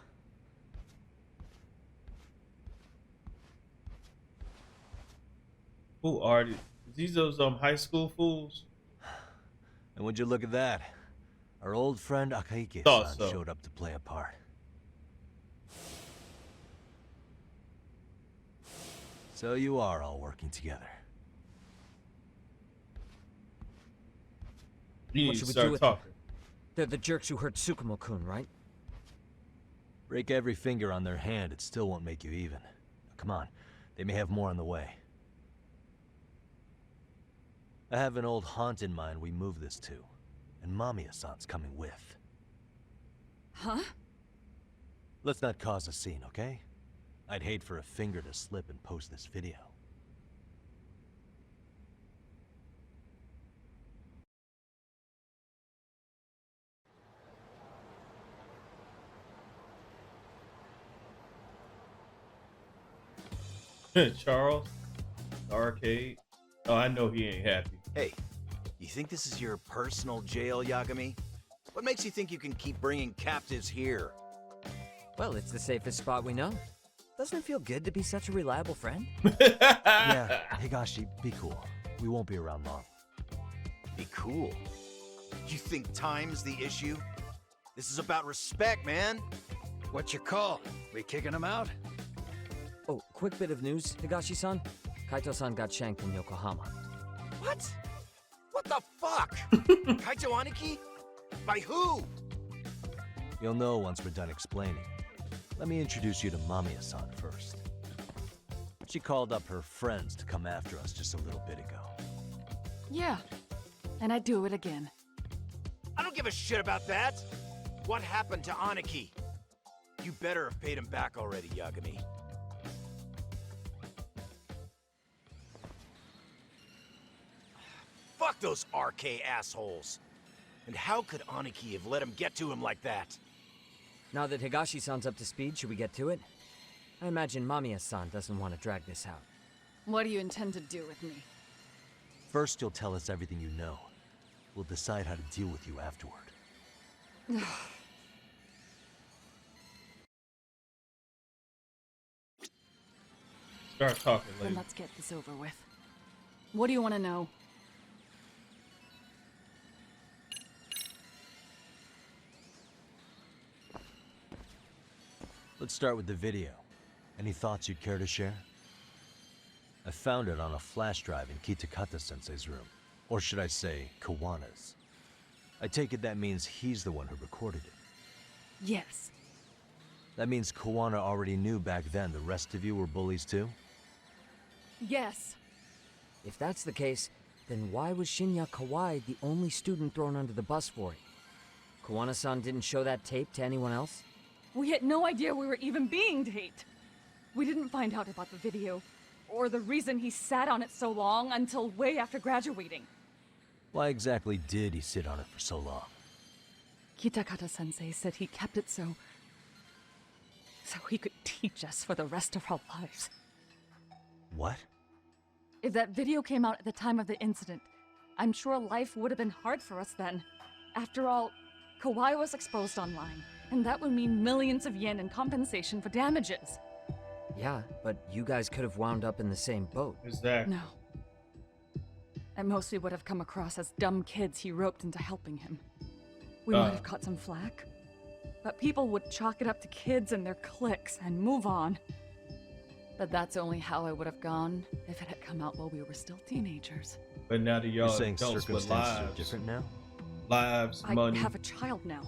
Who are these? Those high school fools? And would you look at that? Our old friend Takayuki showed up to play a part. So you are all working together. What should we do with them? They're the jerks who hurt Tsukomo-kun, right? Break every finger on their hand, it still won't make you even. Come on, they may have more on the way. I have an old haunt in mind we move this to, and Mamiya-san's coming with. Huh? Let's not cause a scene, okay? I'd hate for a finger to slip and post this video. Charles, arcade. Oh, I know he ain't happy. Hey, you think this is your personal jail, Yagami? What makes you think you can keep bringing captives here? Well, it's the safest spot we know. Doesn't it feel good to be such a reliable friend? Yeah, Higashi, be cool. We won't be around long. Be cool? You think time's the issue? This is about respect, man. What you call? We kicking him out? Oh, quick bit of news, Higashi-san. Kaito-san got shanked in Yokohama. What? What the fuck? Kaito Aniki? By who? You'll know once we're done explaining. Let me introduce you to Mamiya-san first. She called up her friends to come after us just a little bit ago. Yeah, and I'd do it again. I don't give a shit about that. What happened to Aniki? You better have paid him back already, Yagami. Fuck those RK assholes. And how could Aniki have let him get to him like that? Now that Higashi-san's up to speed, should we get to it? I imagine Mamiya-san doesn't want to drag this out. What do you intend to do with me? First, you'll tell us everything you know. We'll decide how to deal with you afterward. Start talking, lady. Then let's get this over with. What do you want to know? Let's start with the video. Any thoughts you'd care to share? I found it on a flash drive in Kitakata-sensei's room. Or should I say, Kawana's. I take it that means he's the one who recorded it. Yes. That means Kawana already knew back then the rest of you were bullies too? Yes. If that's the case, then why was Shinya Kawai the only student thrown under the bus for it? Kawana-san didn't show that tape to anyone else? We had no idea we were even being taped. We didn't find out about the video, or the reason he sat on it so long until way after graduating. Why exactly did he sit on it for so long? Kitakata-sensei said he kept it so he could teach us for the rest of our lives. What? If that video came out at the time of the incident, I'm sure life would have been hard for us then. After all, Kawai was exposed online, and that would mean millions of yen in compensation for damages. Yeah, but you guys could have wound up in the same boat. Exactly. No. At most we would have come across as dumb kids he roped into helping him. We might have caught some flack, but people would chalk it up to kids and their cliques and move on. But that's only how it would have gone if it had come out while we were still teenagers. But now that y'all You're saying adults with circumstances lives, are different now? Lives, money. I have a child now.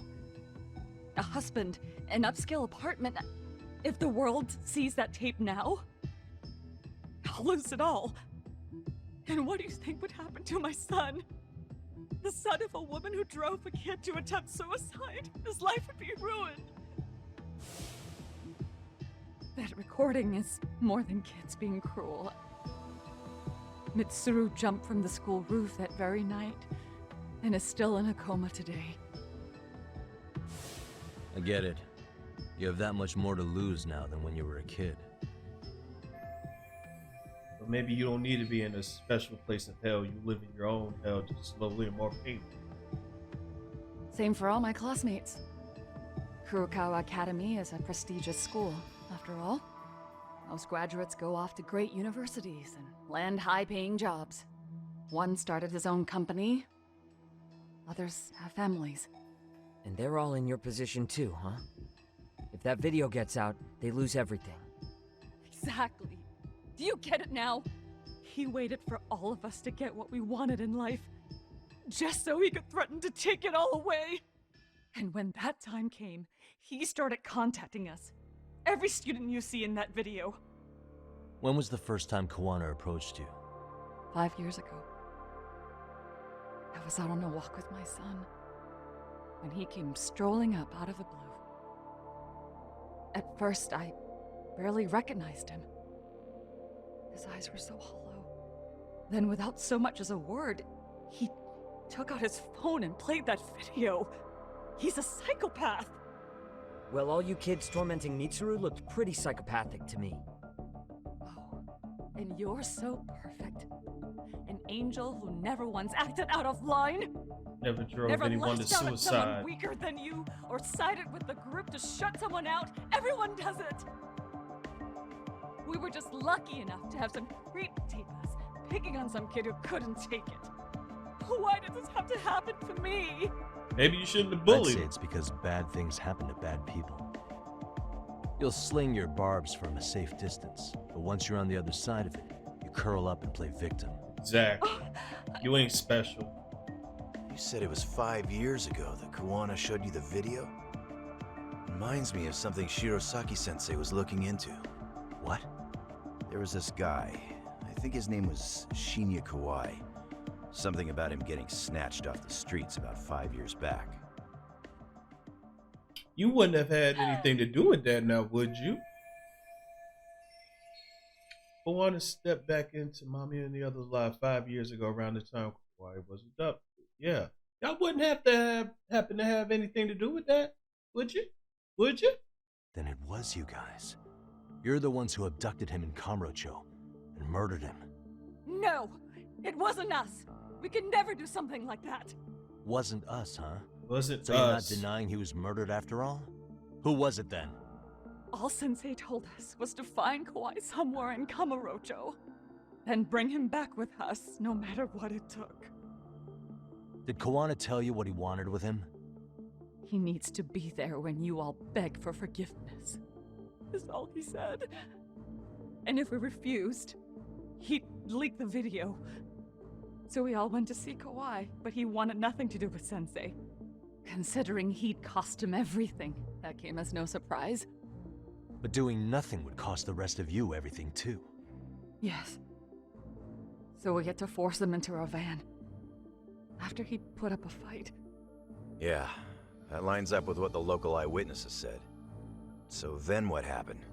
A husband, an upscale apartment. If the world sees that tape now, I'll lose it all. And what do you think would happen to my son? The son of a woman who drove a kid to attempt suicide. His life would be ruined. That recording is more than kids being cruel. Mitsuru jumped from the school roof that very night and is still in a coma today. I get it. You have that much more to lose now than when you were a kid. But maybe you don't need to be in a special place of hell. You live in your own hell, just slowly and more painful. Same for all my classmates. Kurokawa Academy is a prestigious school, after all. Most graduates go off to great universities and land high-paying jobs. One started his own company. Others have families. And they're all in your position too, huh? If that video gets out, they lose everything. Exactly. Do you get it now? He waited for all of us to get what we wanted in life, just so he could threaten to take it all away. And when that time came, he started contacting us. Every student you see in that video. When was the first time Kawana approached you? 5 years ago. I was out on a walk with my son, when he came strolling up out of the blue. At first, I barely recognized him. His eyes were so hollow. Then, without so much as a word, he took out his phone and played that video. He's a psychopath! Well, all you kids tormenting Mitsuru looked pretty psychopathic to me. Oh, and you're so perfect. An angel who never once acted out of line. Never drove Never anyone to lashed out at someone suicide. weaker than you, or sided with the group to shut someone out. Everyone does it. We were just lucky enough to have some creep tape us, picking on some kid who couldn't take it. Why did this have to happen to me? Maybe you shouldn't have I'd bullied say him. it's because bad things happen to bad people. You'll sling your barbs from a safe distance, but once you're on the other side of it, you curl up and play victim. Exactly. You ain't special. You said it was 5 years ago that Kawana showed you the video? Reminds me of something Shirosaki-sensei was looking into. What? There was this guy. I think his name was Shinya Kawai. Something about him getting snatched off the streets about 5 years back. You wouldn't have had anything to do with that now, would you? I want to step back into Mommy and the Others Live 5 years ago around the time Kawhi was abducted. Yeah. Y'all wouldn't have to happen to have anything to do with that, would you? Would you? Then it was you guys. You're the ones who abducted him in Kamurocho and murdered him. No, it wasn't us. We could never do something like that. Wasn't us, huh? Wasn't So you're not us. denying he was murdered after all? Who was it then? All Sensei told us was to find Kawhi somewhere in Kamurocho, then bring him back with us, no matter what it took. Did Kawana tell you what he wanted with him? He needs to be there when you all beg for forgiveness, is all he said. And if we refused, he'd leak the video. So we all went to see Kawhi, but he wanted nothing to do with Sensei. Considering he'd cost him everything, that came as no surprise. But doing nothing would cost the rest of you everything too. Yes. So we had to force him into our van. After he put up a fight. Yeah, that lines up with what the local eyewitnesses said. So then what happened?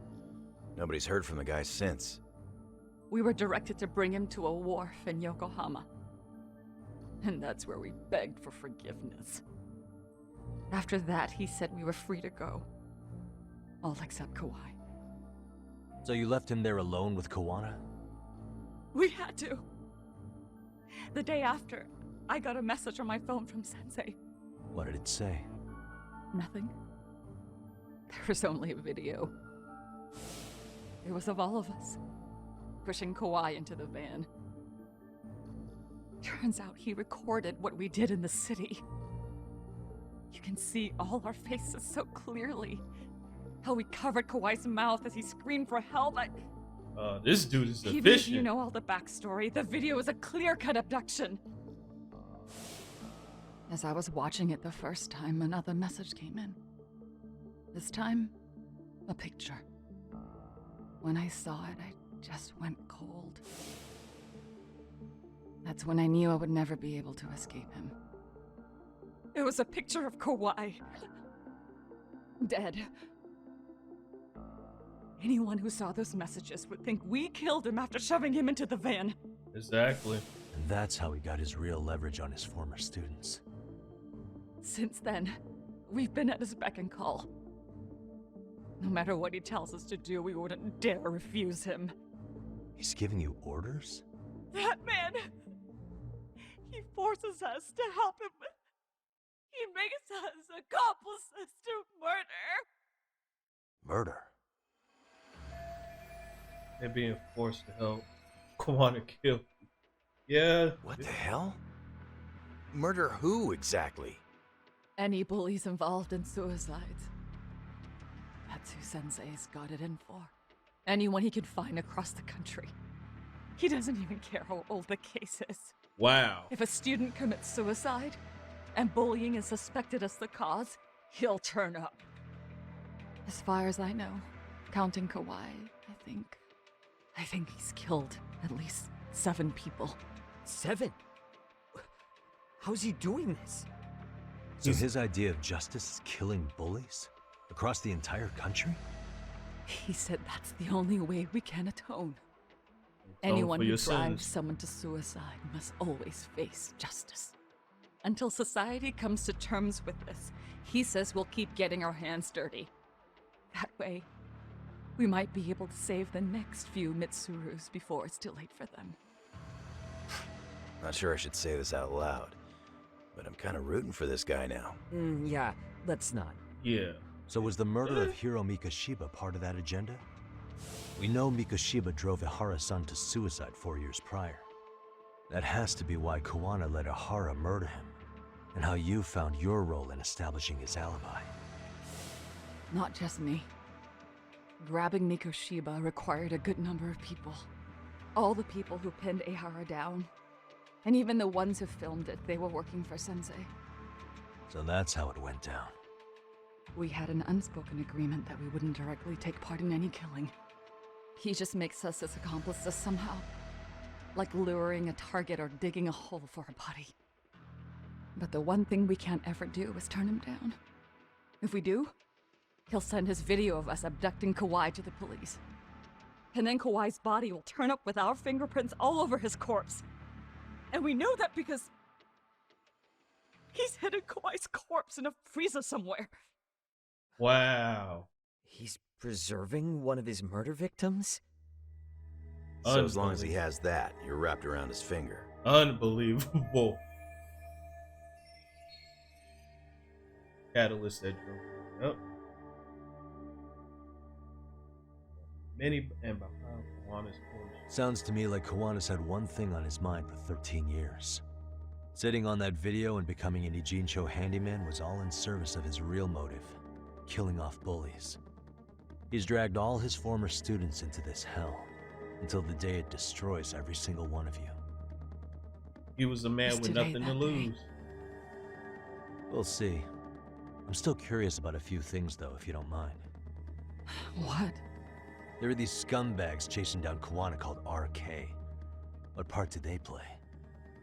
Nobody's heard from the guy since. We were directed to bring him to a wharf in Yokohama. And that's where we begged for forgiveness. After that, he said we were free to go. All except Kawhi. So you left him there alone with Kawana? We had to. The day after, I got a message on my phone from Sensei. What did it say? Nothing. There was only a video. It was of all of us, pushing Kawhi into the van. Turns out he recorded what we did in the city. You can see all our faces so clearly. How we covered Kawhi's mouth as he screamed for help. This dude is Even if efficient. you know all the backstory, the video is a clear-cut abduction. As I was watching it the first time, another message came in. This time, a picture. When I saw it, I just went cold. That's when I knew I would never be able to escape him. It was a picture of Kawhi. Dead. Anyone who saw those messages would think we killed him after shoving him into the van. Exactly. And that's how he got his real leverage on his former students. Since then, we've been at his beck and call. No matter what he tells us to do, we wouldn't dare refuse him. He's giving you orders? That man! He forces us to help him. He makes us accomplices to murder. Murder? They're being forced to help Kawana kill. Yeah. What the hell? Murder who exactly? Any bullies involved in suicides. That's who Sensei's got it in for. Anyone he can find across the country. He doesn't even care how old the case is. Wow. If a student commits suicide, and bullying is suspected as the cause, he'll turn up. As far as I know, counting Kawai, I think he's killed at least 7 people. 7? How's he doing this? So his idea of justice is killing bullies? Across the entire country? He said that's the only way we can atone. Anyone who drives someone to suicide must always face justice. Until society comes to terms with this, he says we'll keep getting our hands dirty. That way, we might be able to save the next few Mitsurus before it's too late for them. Not sure I should say this out loud, but I'm kind of rooting for this guy now. Yeah, let's not. Yeah. So was the murder of Hiro Mikoshiba part of that agenda? We know Mikoshiba drove Ihara-san to suicide 4 years prior. That has to be why Kawana let Ihara murder him, and how you found your role in establishing his alibi. Not just me. Grabbing Mikoshiba required a good number of people. All the people who pinned Ihara down, and even the ones who filmed it, they were working for Sensei. So that's how it went down. We had an unspoken agreement that we wouldn't directly take part in any killing. He just makes us his accomplices somehow. Like luring a target or digging a hole for a body. But the one thing we can't ever do is turn him down. If we do, he'll send his video of us abducting Kawai to the police. And then Kawai's body will turn up with our fingerprints all over his corpse. And we know that because he's hidden Kawai's corpse in a freezer somewhere. Wow. He's preserving one of his murder victims? So as long as he has that, you're wrapped around his finger. Unbelievable. Catalyst that drove. Yep. Many and behind Kawana's porch. Sounds to me like Kawana's had one thing on his mind for 13 years. Sitting on that video and becoming an Ijincho handyman was all in service of his real motive, killing off bullies. He's dragged all his former students into this hell, until the day it destroys every single one of you. He was a man with nothing to lose. We'll see. I'm still curious about a few things though, if you don't mind. What? There are these scumbags chasing down Kawana called RK. What part did they play?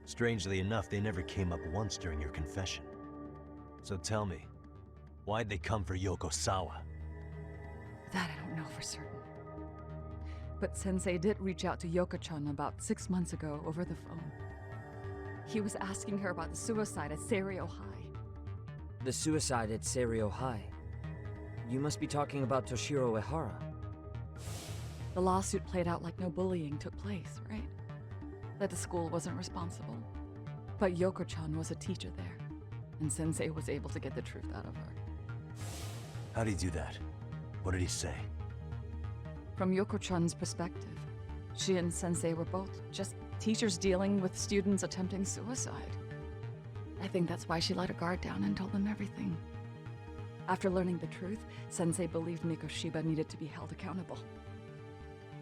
Strangely enough, they never came up once during your confession. So tell me, why'd they come for Yokosawa? That I don't know for certain. But Sensei did reach out to Yoko-chan about 6 months ago over the phone. He was asking her about the suicide at Seiryo High. The suicide at Seiryo High? You must be talking about Toshiro Ehara. The lawsuit played out like no bullying took place, right? That the school wasn't responsible. But Yoko-chan was a teacher there, and Sensei was able to get the truth out of her. How'd he do that? What did he say? From Yoko-chan's perspective, she and Sensei were both just teachers dealing with students attempting suicide. I think that's why she let her guard down and told them everything. After learning the truth, Sensei believed Mikoshiba needed to be held accountable.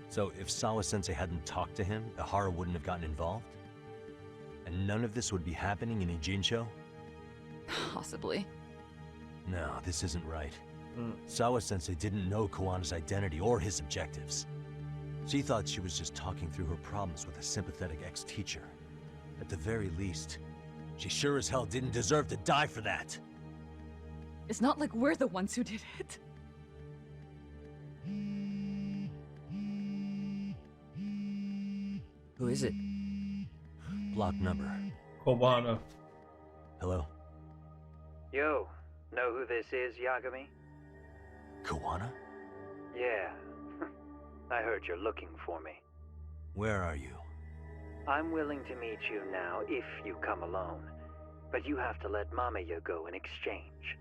So if Sawa-sensei hadn't talked to him, Ihara wouldn't have gotten involved? And none of this would be happening in Ijincho? Possibly. No, this isn't right. Sawa-sensei didn't know Kawana's identity or his objectives. She thought she was just talking through her problems with a sympathetic ex-teacher. At the very least, she sure as hell didn't deserve to die for that. It's not like we're the ones who did it. Who is it? Block number. Kawana. Hello? Yo, know who this is, Yagami? Kawana? Yeah. I heard you're looking for me. Where are you? I'm willing to meet you now if you come alone. but you have to let Mamiya go in exchange.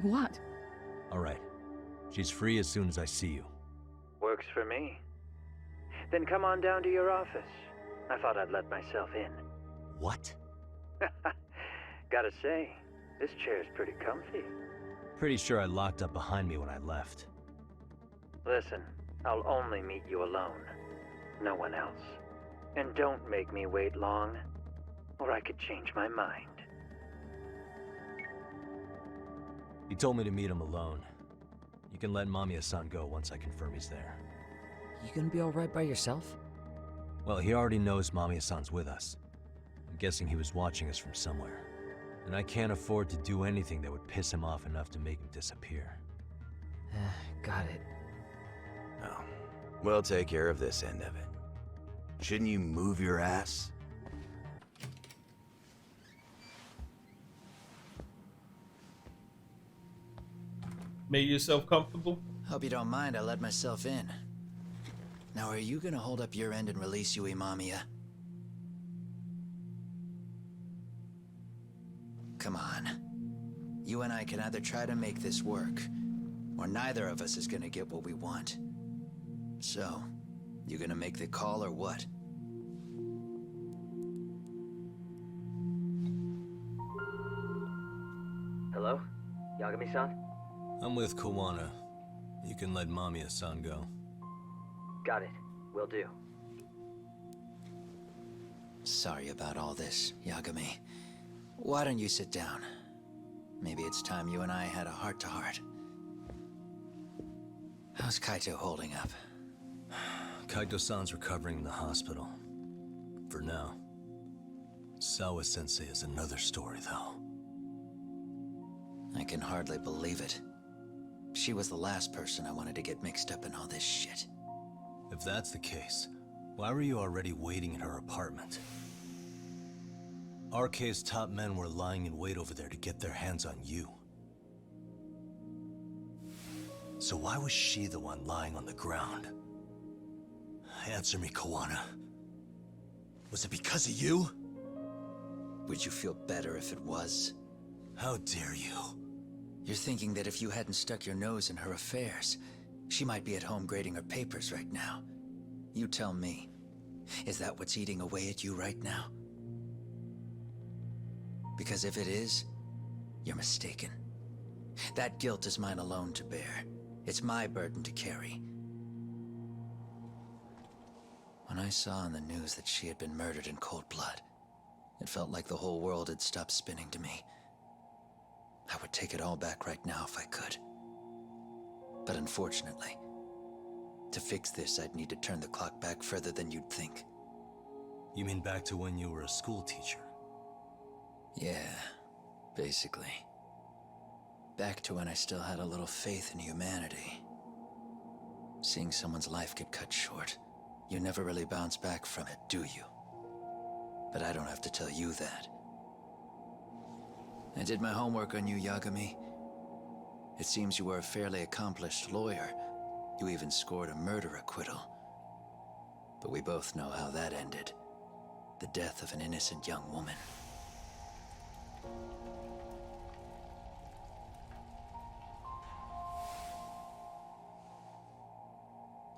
What? All right. She's free as soon as I see you. Works for me. Then come on down to your office. I thought I'd let myself in. What? Gotta say, this chair's pretty comfy. Pretty sure I locked up behind me when I left. Listen, I'll only meet you alone. No one else. And don't make me wait long, or I could change my mind. He told me to meet him alone. You can let Mamiya-san go once I confirm he's there. You gonna be alright by yourself? Well, he already knows Mamiya-san's with us. I'm guessing he was watching us from somewhere. And I can't afford to do anything that would piss him off enough to make him disappear. Got it. Oh, we'll take care of this end of it. Shouldn't you move your ass? Make yourself comfortable. Hope you don't mind I let myself in. Now, are you gonna hold up your end and release Yui Mamiya? Come on. You and I can either try to make this work, or neither of us is gonna get what we want. So, you gonna make the call or what? Hello? Yagami-san? I'm with Kawana. You can let Mamiya-san go. Got it. Will do. Sorry about all this, Yagami. Why don't you sit down? Maybe it's time you and I had a heart-to-heart. How's Kaito holding up? Kaito-san's recovering in the hospital. For now. Sawa-sensei is another story, though. I can hardly believe it. She was the last person I wanted to get mixed up in all this shit. If that's the case, why were you already waiting in her apartment? RK's top men were lying in wait over there to get their hands on you. So why was she the one lying on the ground? Answer me, Kawana. Was it because of you? Would you feel better if it was? How dare you? You're thinking that if you hadn't stuck your nose in her affairs, she might be at home grading her papers right now. You tell me, is that what's eating away at you right now? Because if it is, you're mistaken. That guilt is mine alone to bear. It's my burden to carry. When I saw on the news that she had been murdered in cold blood, it felt like the whole world had stopped spinning to me. I would take it all back right now if I could. But unfortunately, to fix this, I'd need to turn the clock back further than you'd think. You mean back to when you were a school teacher? Yeah, basically. Back to when I still had a little faith in humanity. Seeing someone's life get cut short, you never really bounce back from it, do you? But I don't have to tell you that. I did my homework on you, Yagami. It seems you were a fairly accomplished lawyer. You even scored a murder acquittal. But we both know how that ended. The death of an innocent young woman.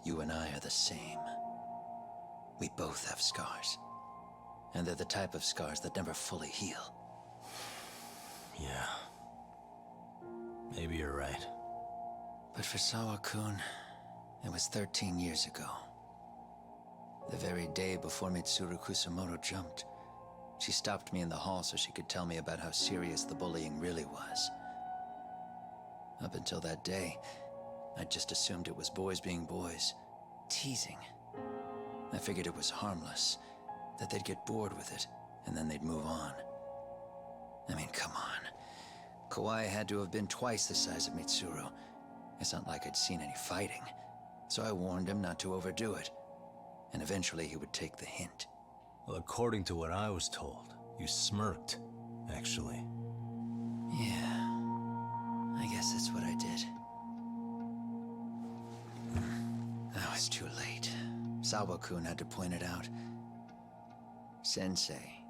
You and I are the same. We both have scars. And they're the type of scars that never fully heal. Yeah. Maybe you're right. But for Sawa-kun, it was 13 years ago. The very day before Mitsuru Kusumoto jumped, she stopped me in the hall so she could tell me about how serious the bullying really was. Up until that day, I just assumed it was boys being boys, teasing. I figured it was harmless, that they'd get bored with it, and then they'd move on. I mean, come on. Kawai had to have been twice the size of Mitsuru. It's not like I'd seen any fighting. So I warned him not to overdo it. And eventually he would take the hint. Well, according to what I was told, you smirked, actually. Yeah. I guess that's what I did. Now it's too late. Sawa-kun had to point it out. Sensei.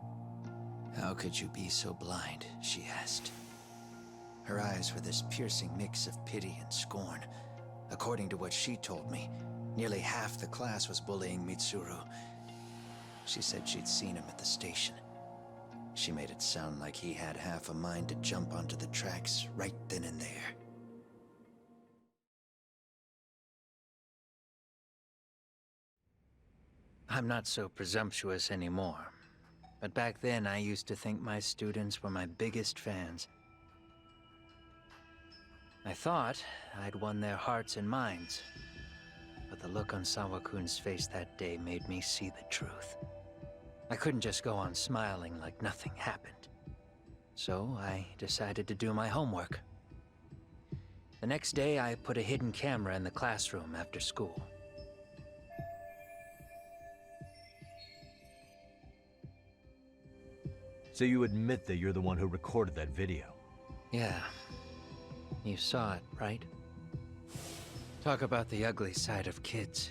How could you be so blind? She asked. Her eyes were this piercing mix of pity and scorn. According to what she told me, nearly half the class was bullying Mitsuru. She said she'd seen him at the station. She made it sound like he had half a mind to jump onto the tracks right then and there. I'm not so presumptuous anymore, but back then I used to think my students were my biggest fans. I thought I'd won their hearts and minds, but the look on Sawa-kun's face that day made me see the truth. I couldn't just go on smiling like nothing happened. So I decided to do my homework. The next day, I put a hidden camera in the classroom after school. So you admit that you're the one who recorded that video? Yeah. You saw it, right? Talk about the ugly side of kids.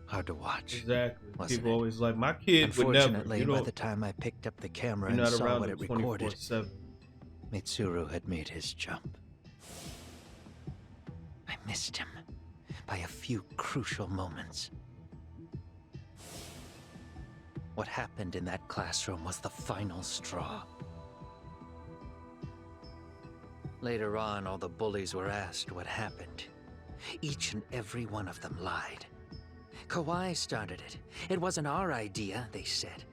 Hard to watch. Exactly. People always like, my kid would never. Unfortunately, by the time I picked up the camera and saw what it recorded, Mitsuru had made his jump. I missed him by a few crucial moments. What happened in that classroom was the final straw. Later on, all the bullies were asked what happened. Each and every one of them lied. Kawai started it. It wasn't our idea, they said.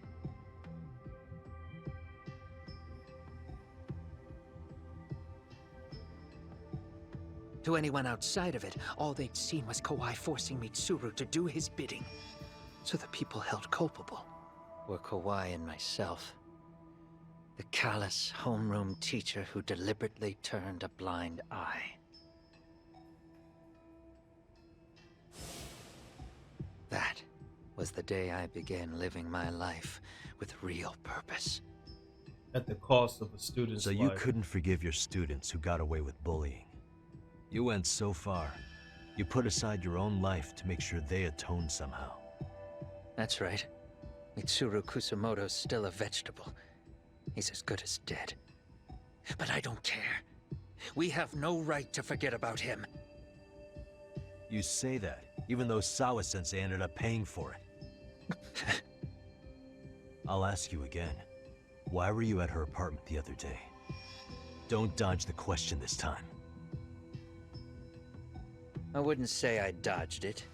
To anyone outside of it, all they'd seen was Kawai forcing Mitsuru to do his bidding. So the people held culpable were Kawai and myself. The callous homeroom teacher who deliberately turned a blind eye. That was the day I began living my life with real purpose. At the cost of a student's life. So you couldn't forgive your students who got away with bullying. You went so far. You put aside your own life to make sure they atoned somehow. That's right. Mitsuru Kusumoto's still a vegetable. He's as good as dead. But I don't care. We have no right to forget about him. You say that, even though Sawa-sensei ended up paying for it. I'll ask you again. Why were you at her apartment the other day? Don't dodge the question this time. I wouldn't say I dodged it.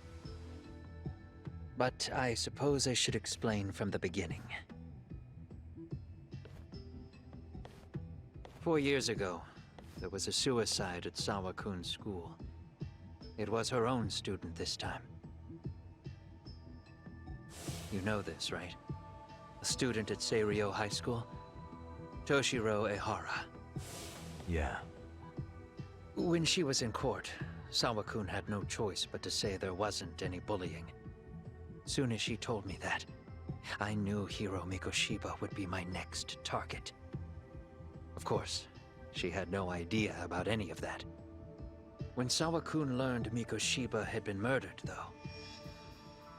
But I suppose I should explain from the beginning. 4 years ago, there was a suicide at Sawa-kun's school. It was her own student this time. You know this, right? A student at Seiryo High School? Toshiro Ehara. Yeah. When she was in court, Sawa-kun had no choice but to say there wasn't any bullying. Soon as she told me that, I knew Hiro Mikoshiba would be my next target. Of course, she had no idea about any of that. When Sawa-kun learned Mikoshiba had been murdered, though,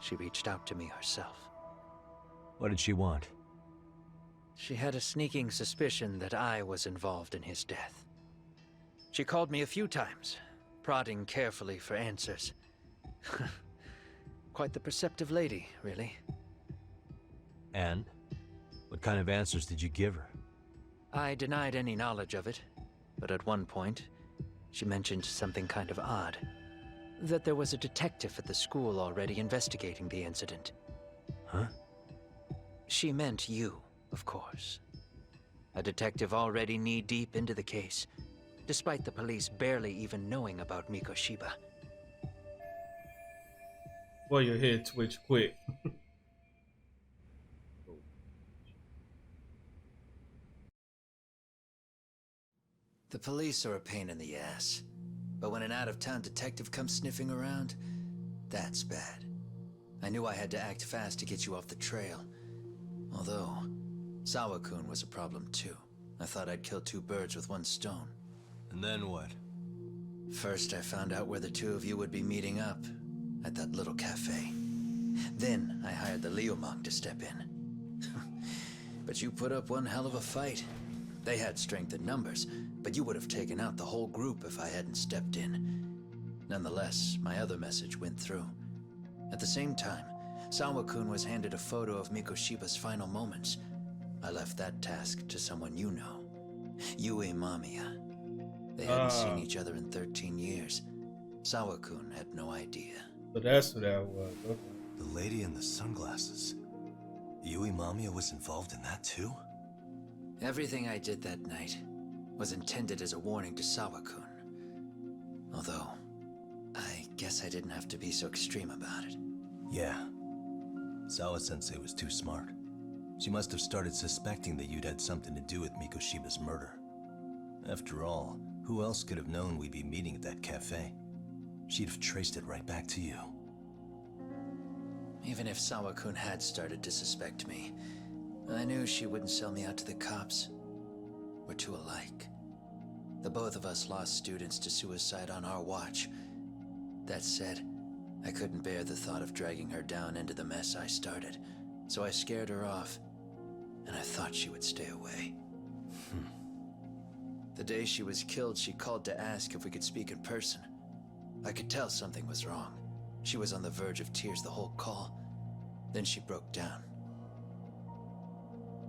she reached out to me herself. What did she want? She had a sneaking suspicion that I was involved in his death. She called me a few times, prodding carefully for answers. Quite the perceptive lady, really. And? What kind of answers did you give her? I denied any knowledge of it, but at one point, she mentioned something kind of odd. That there was a detective at the school already investigating the incident. Huh? She meant you, of course. A detective already knee-deep into the case, despite the police barely even knowing about Mikoshiba. Boy, your head twitch quick. The police are a pain in the ass. But when an out-of-town detective comes sniffing around, that's bad. I knew I had to act fast to get you off the trail. Although, Sawa-kun was a problem too. I thought I'd kill two birds with one stone. And then what? First, I found out where the two of you would be meeting up. At that little cafe. Then, I hired the Liumang to step in. But you put up one hell of a fight. They had strength in numbers, but you would have taken out the whole group if I hadn't stepped in. Nonetheless, my other message went through. At the same time, Sawa-kun was handed a photo of Mikoshiba's final moments. I left that task to someone you know. Yue Mamiya. They hadn't seen each other in 13 years. Sawa-kun had no idea. So that's who that was. Okay. The lady in the sunglasses. Yue Mamiya was involved in that too? Everything I did that night was intended as a warning to Sawa-kun. Although, I guess I didn't have to be so extreme about it. Yeah. Sawa-sensei was too smart. She must have started suspecting that you'd had something to do with Mikoshiba's murder. After all, who else could have known we'd be meeting at that cafe? She'd have traced it right back to you. Even if Sawa-kun had started to suspect me, I knew she wouldn't sell me out to the cops. We're too alike. The both of us lost students to suicide on our watch. That said, I couldn't bear the thought of dragging her down into the mess I started, so I scared her off, and I thought she would stay away. The day she was killed, she called to ask if we could speak in person. I could tell something was wrong. She was on the verge of tears the whole call. Then she broke down.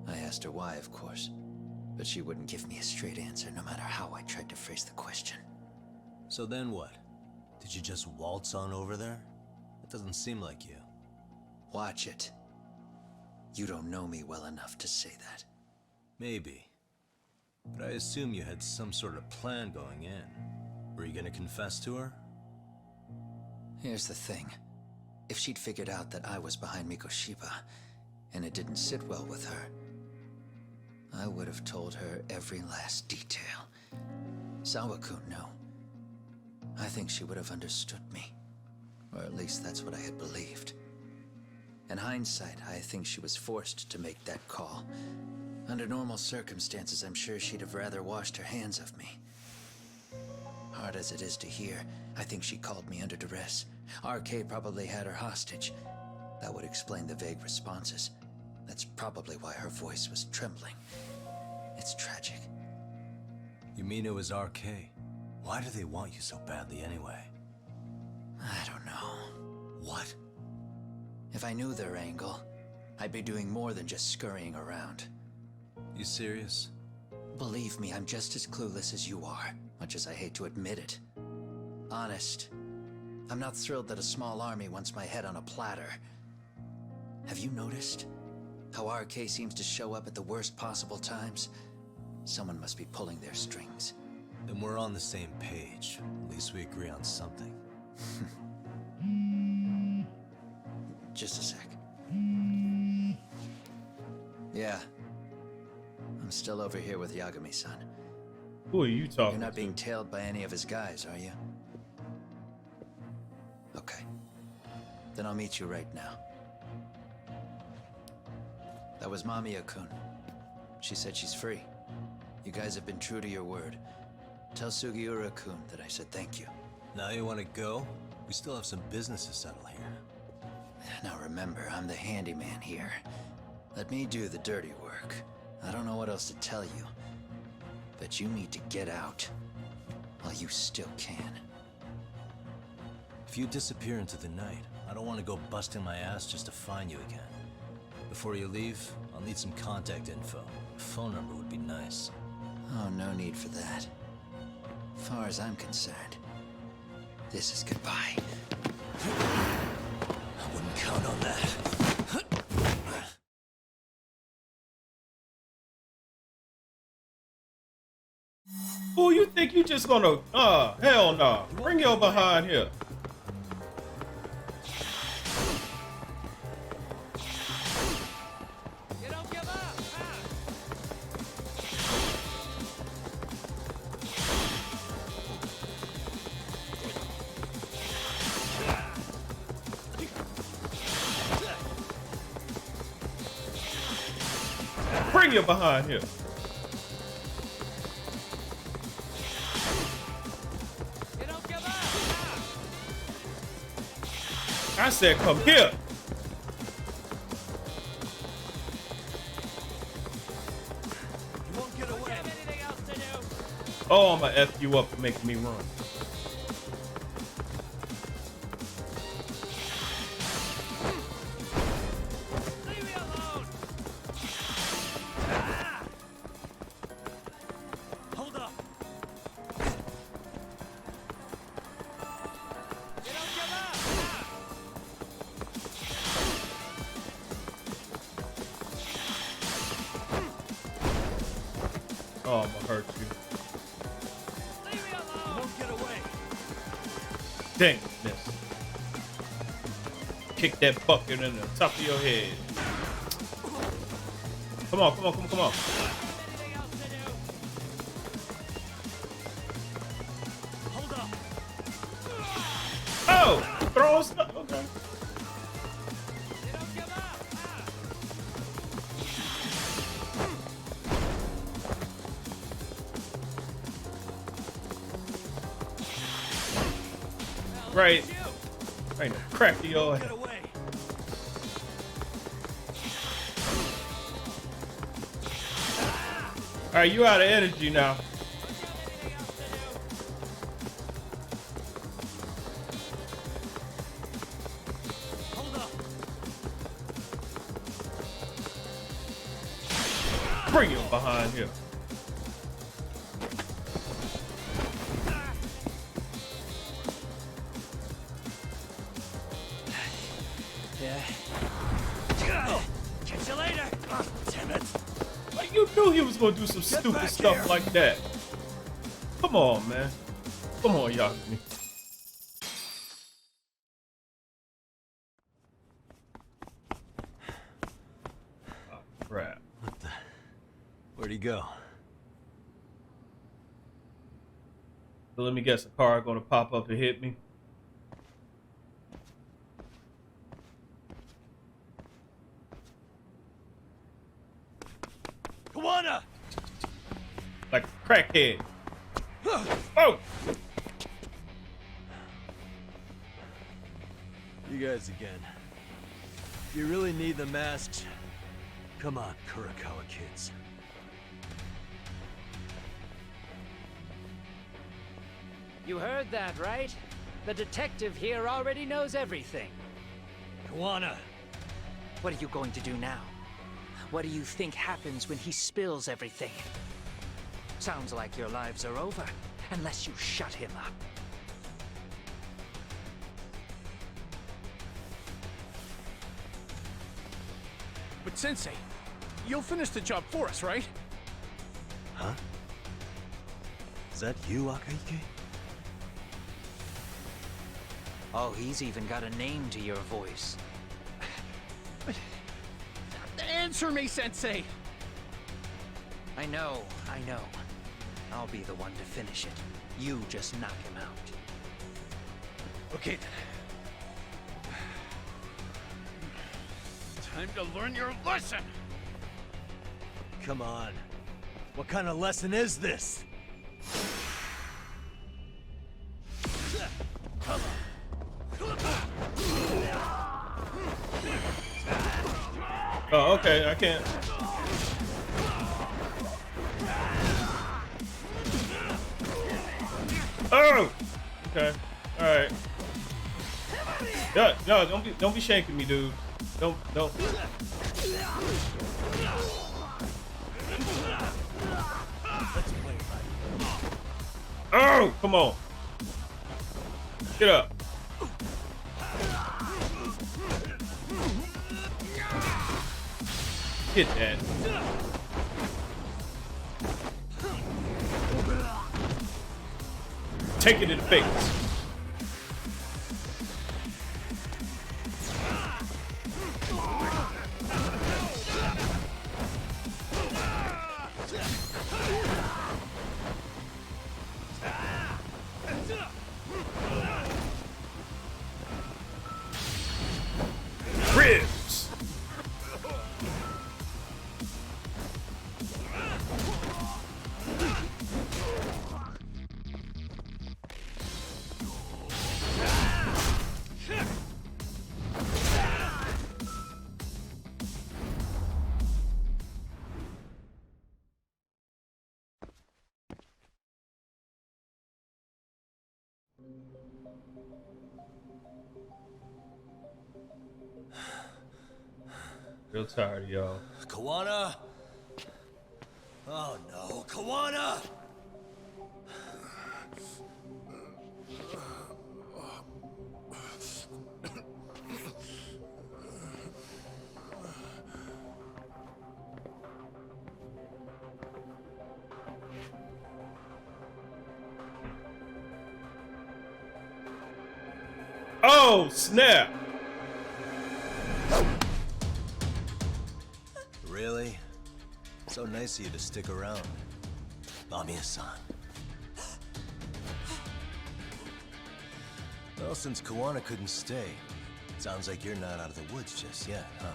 I asked her why, of course, but she wouldn't give me a straight answer no matter how I tried to phrase the question. So then what? Did you just waltz on over there? It doesn't seem like you. Watch it. You don't know me well enough to say that. Maybe. But I assume you had some sort of plan going in. Were you gonna confess to her? Here's the thing. If she'd figured out that I was behind Mikoshiba, and it didn't sit well with her, I would have told her every last detail. Sawa-kun, no. I think she would have understood me. Or at least that's what I had believed. In hindsight, I think she was forced to make that call. Under normal circumstances, I'm sure she'd have rather washed her hands of me. Hard as it is to hear, I think she called me under duress. RK probably had her hostage. That would explain the vague responses. That's probably why her voice was trembling. It's tragic. You mean it was RK? Why do they want you so badly anyway? I don't know. What? If I knew their angle, I'd be doing more than just scurrying around. You serious? Believe me, I'm just as clueless as you are, much as I hate to admit it. Honest, I'm not thrilled that a small army wants my head on a platter. Have you noticed how RK seems to show up at the worst possible times? Someone must be pulling their strings. Then we're on the same page. At least we agree on something. Just a sec. Yeah. I'm still over here with Yagami-san. Who are you talking to? You're not being tailed by any of his guys, are you? Okay. Then I'll meet you right now. That was Mamiya-kun. She said she's free. You guys have been true to your word. Tell Sugiura-kun that I said thank you. Now you want to go? We still have some business to settle here. Now remember, I'm the handyman here. Let me do the dirty work. I don't know what else to tell you, but you need to get out while you still can. If you disappear into the night, I don't want to go busting my ass just to find you again. Before you leave, I'll need some contact info. A phone number would be nice. Oh, no need for that. As far as I'm concerned, this is goodbye. I wouldn't count on that. Who you think you just gonna, hell no. Bring your behind here. Bring your behind here. I said, come here. Oh, I'm gonna F you up for making me run. Oh, I'm gonna hurt you. Don't get away. Dang, miss. Kick that bucket in the top of your head. Come on, come on, come on, come on. Hold up. Oh, throw stuff. Okay. Right in the crack of your head. Alright, you out of energy now. Bring him behind here. Catch you later. Oh, damn it. Like, you knew he was gonna do some stupid stuff here. like that. Come on, man. Come on, Yagami. Oh, crap. What the? Where'd he go? So let me guess, a car gonna pop up and hit me. Kawana! Like a crackhead. Oh! You guys again. If you really need the masks, come on, Kurakawa kids. You heard that, right? The detective here already knows everything. Kawana! What are you going to do now? What do you think happens when he spills everything? Sounds like your lives are over, unless you shut him up. But Sensei, you'll finish the job for us, right? Huh? Is that you, Akayuki? Oh, he's even got a name to your voice. Answer me, Sensei! I know. I'll be the one to finish it. You just knock him out. Okay then. Time to learn your lesson! Come on. What kind of lesson is this? Oh, okay, I can't. Oh! Okay. Alright. No, don't be shanking me, dude. Don't. Oh, come on. Get up. Get that. Take it in the face. Ribs. Real tired, y'all. Kawana? Oh no, Kawana! Oh, snap! Really? So nice of you to stick around. Mamiya-san. Well, since Kawana couldn't stay, sounds like you're not out of the woods just yet, huh?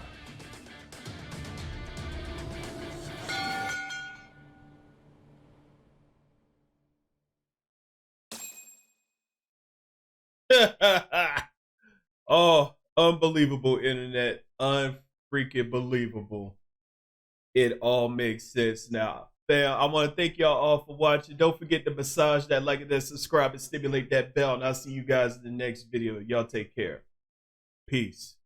Oh, unbelievable internet. Unfreaking believable. It all makes sense now. Fam, I want to thank y'all all for watching. Don't forget to massage that like and that subscribe and stimulate that bell. And I'll see you guys in the next video. Y'all take care. Peace.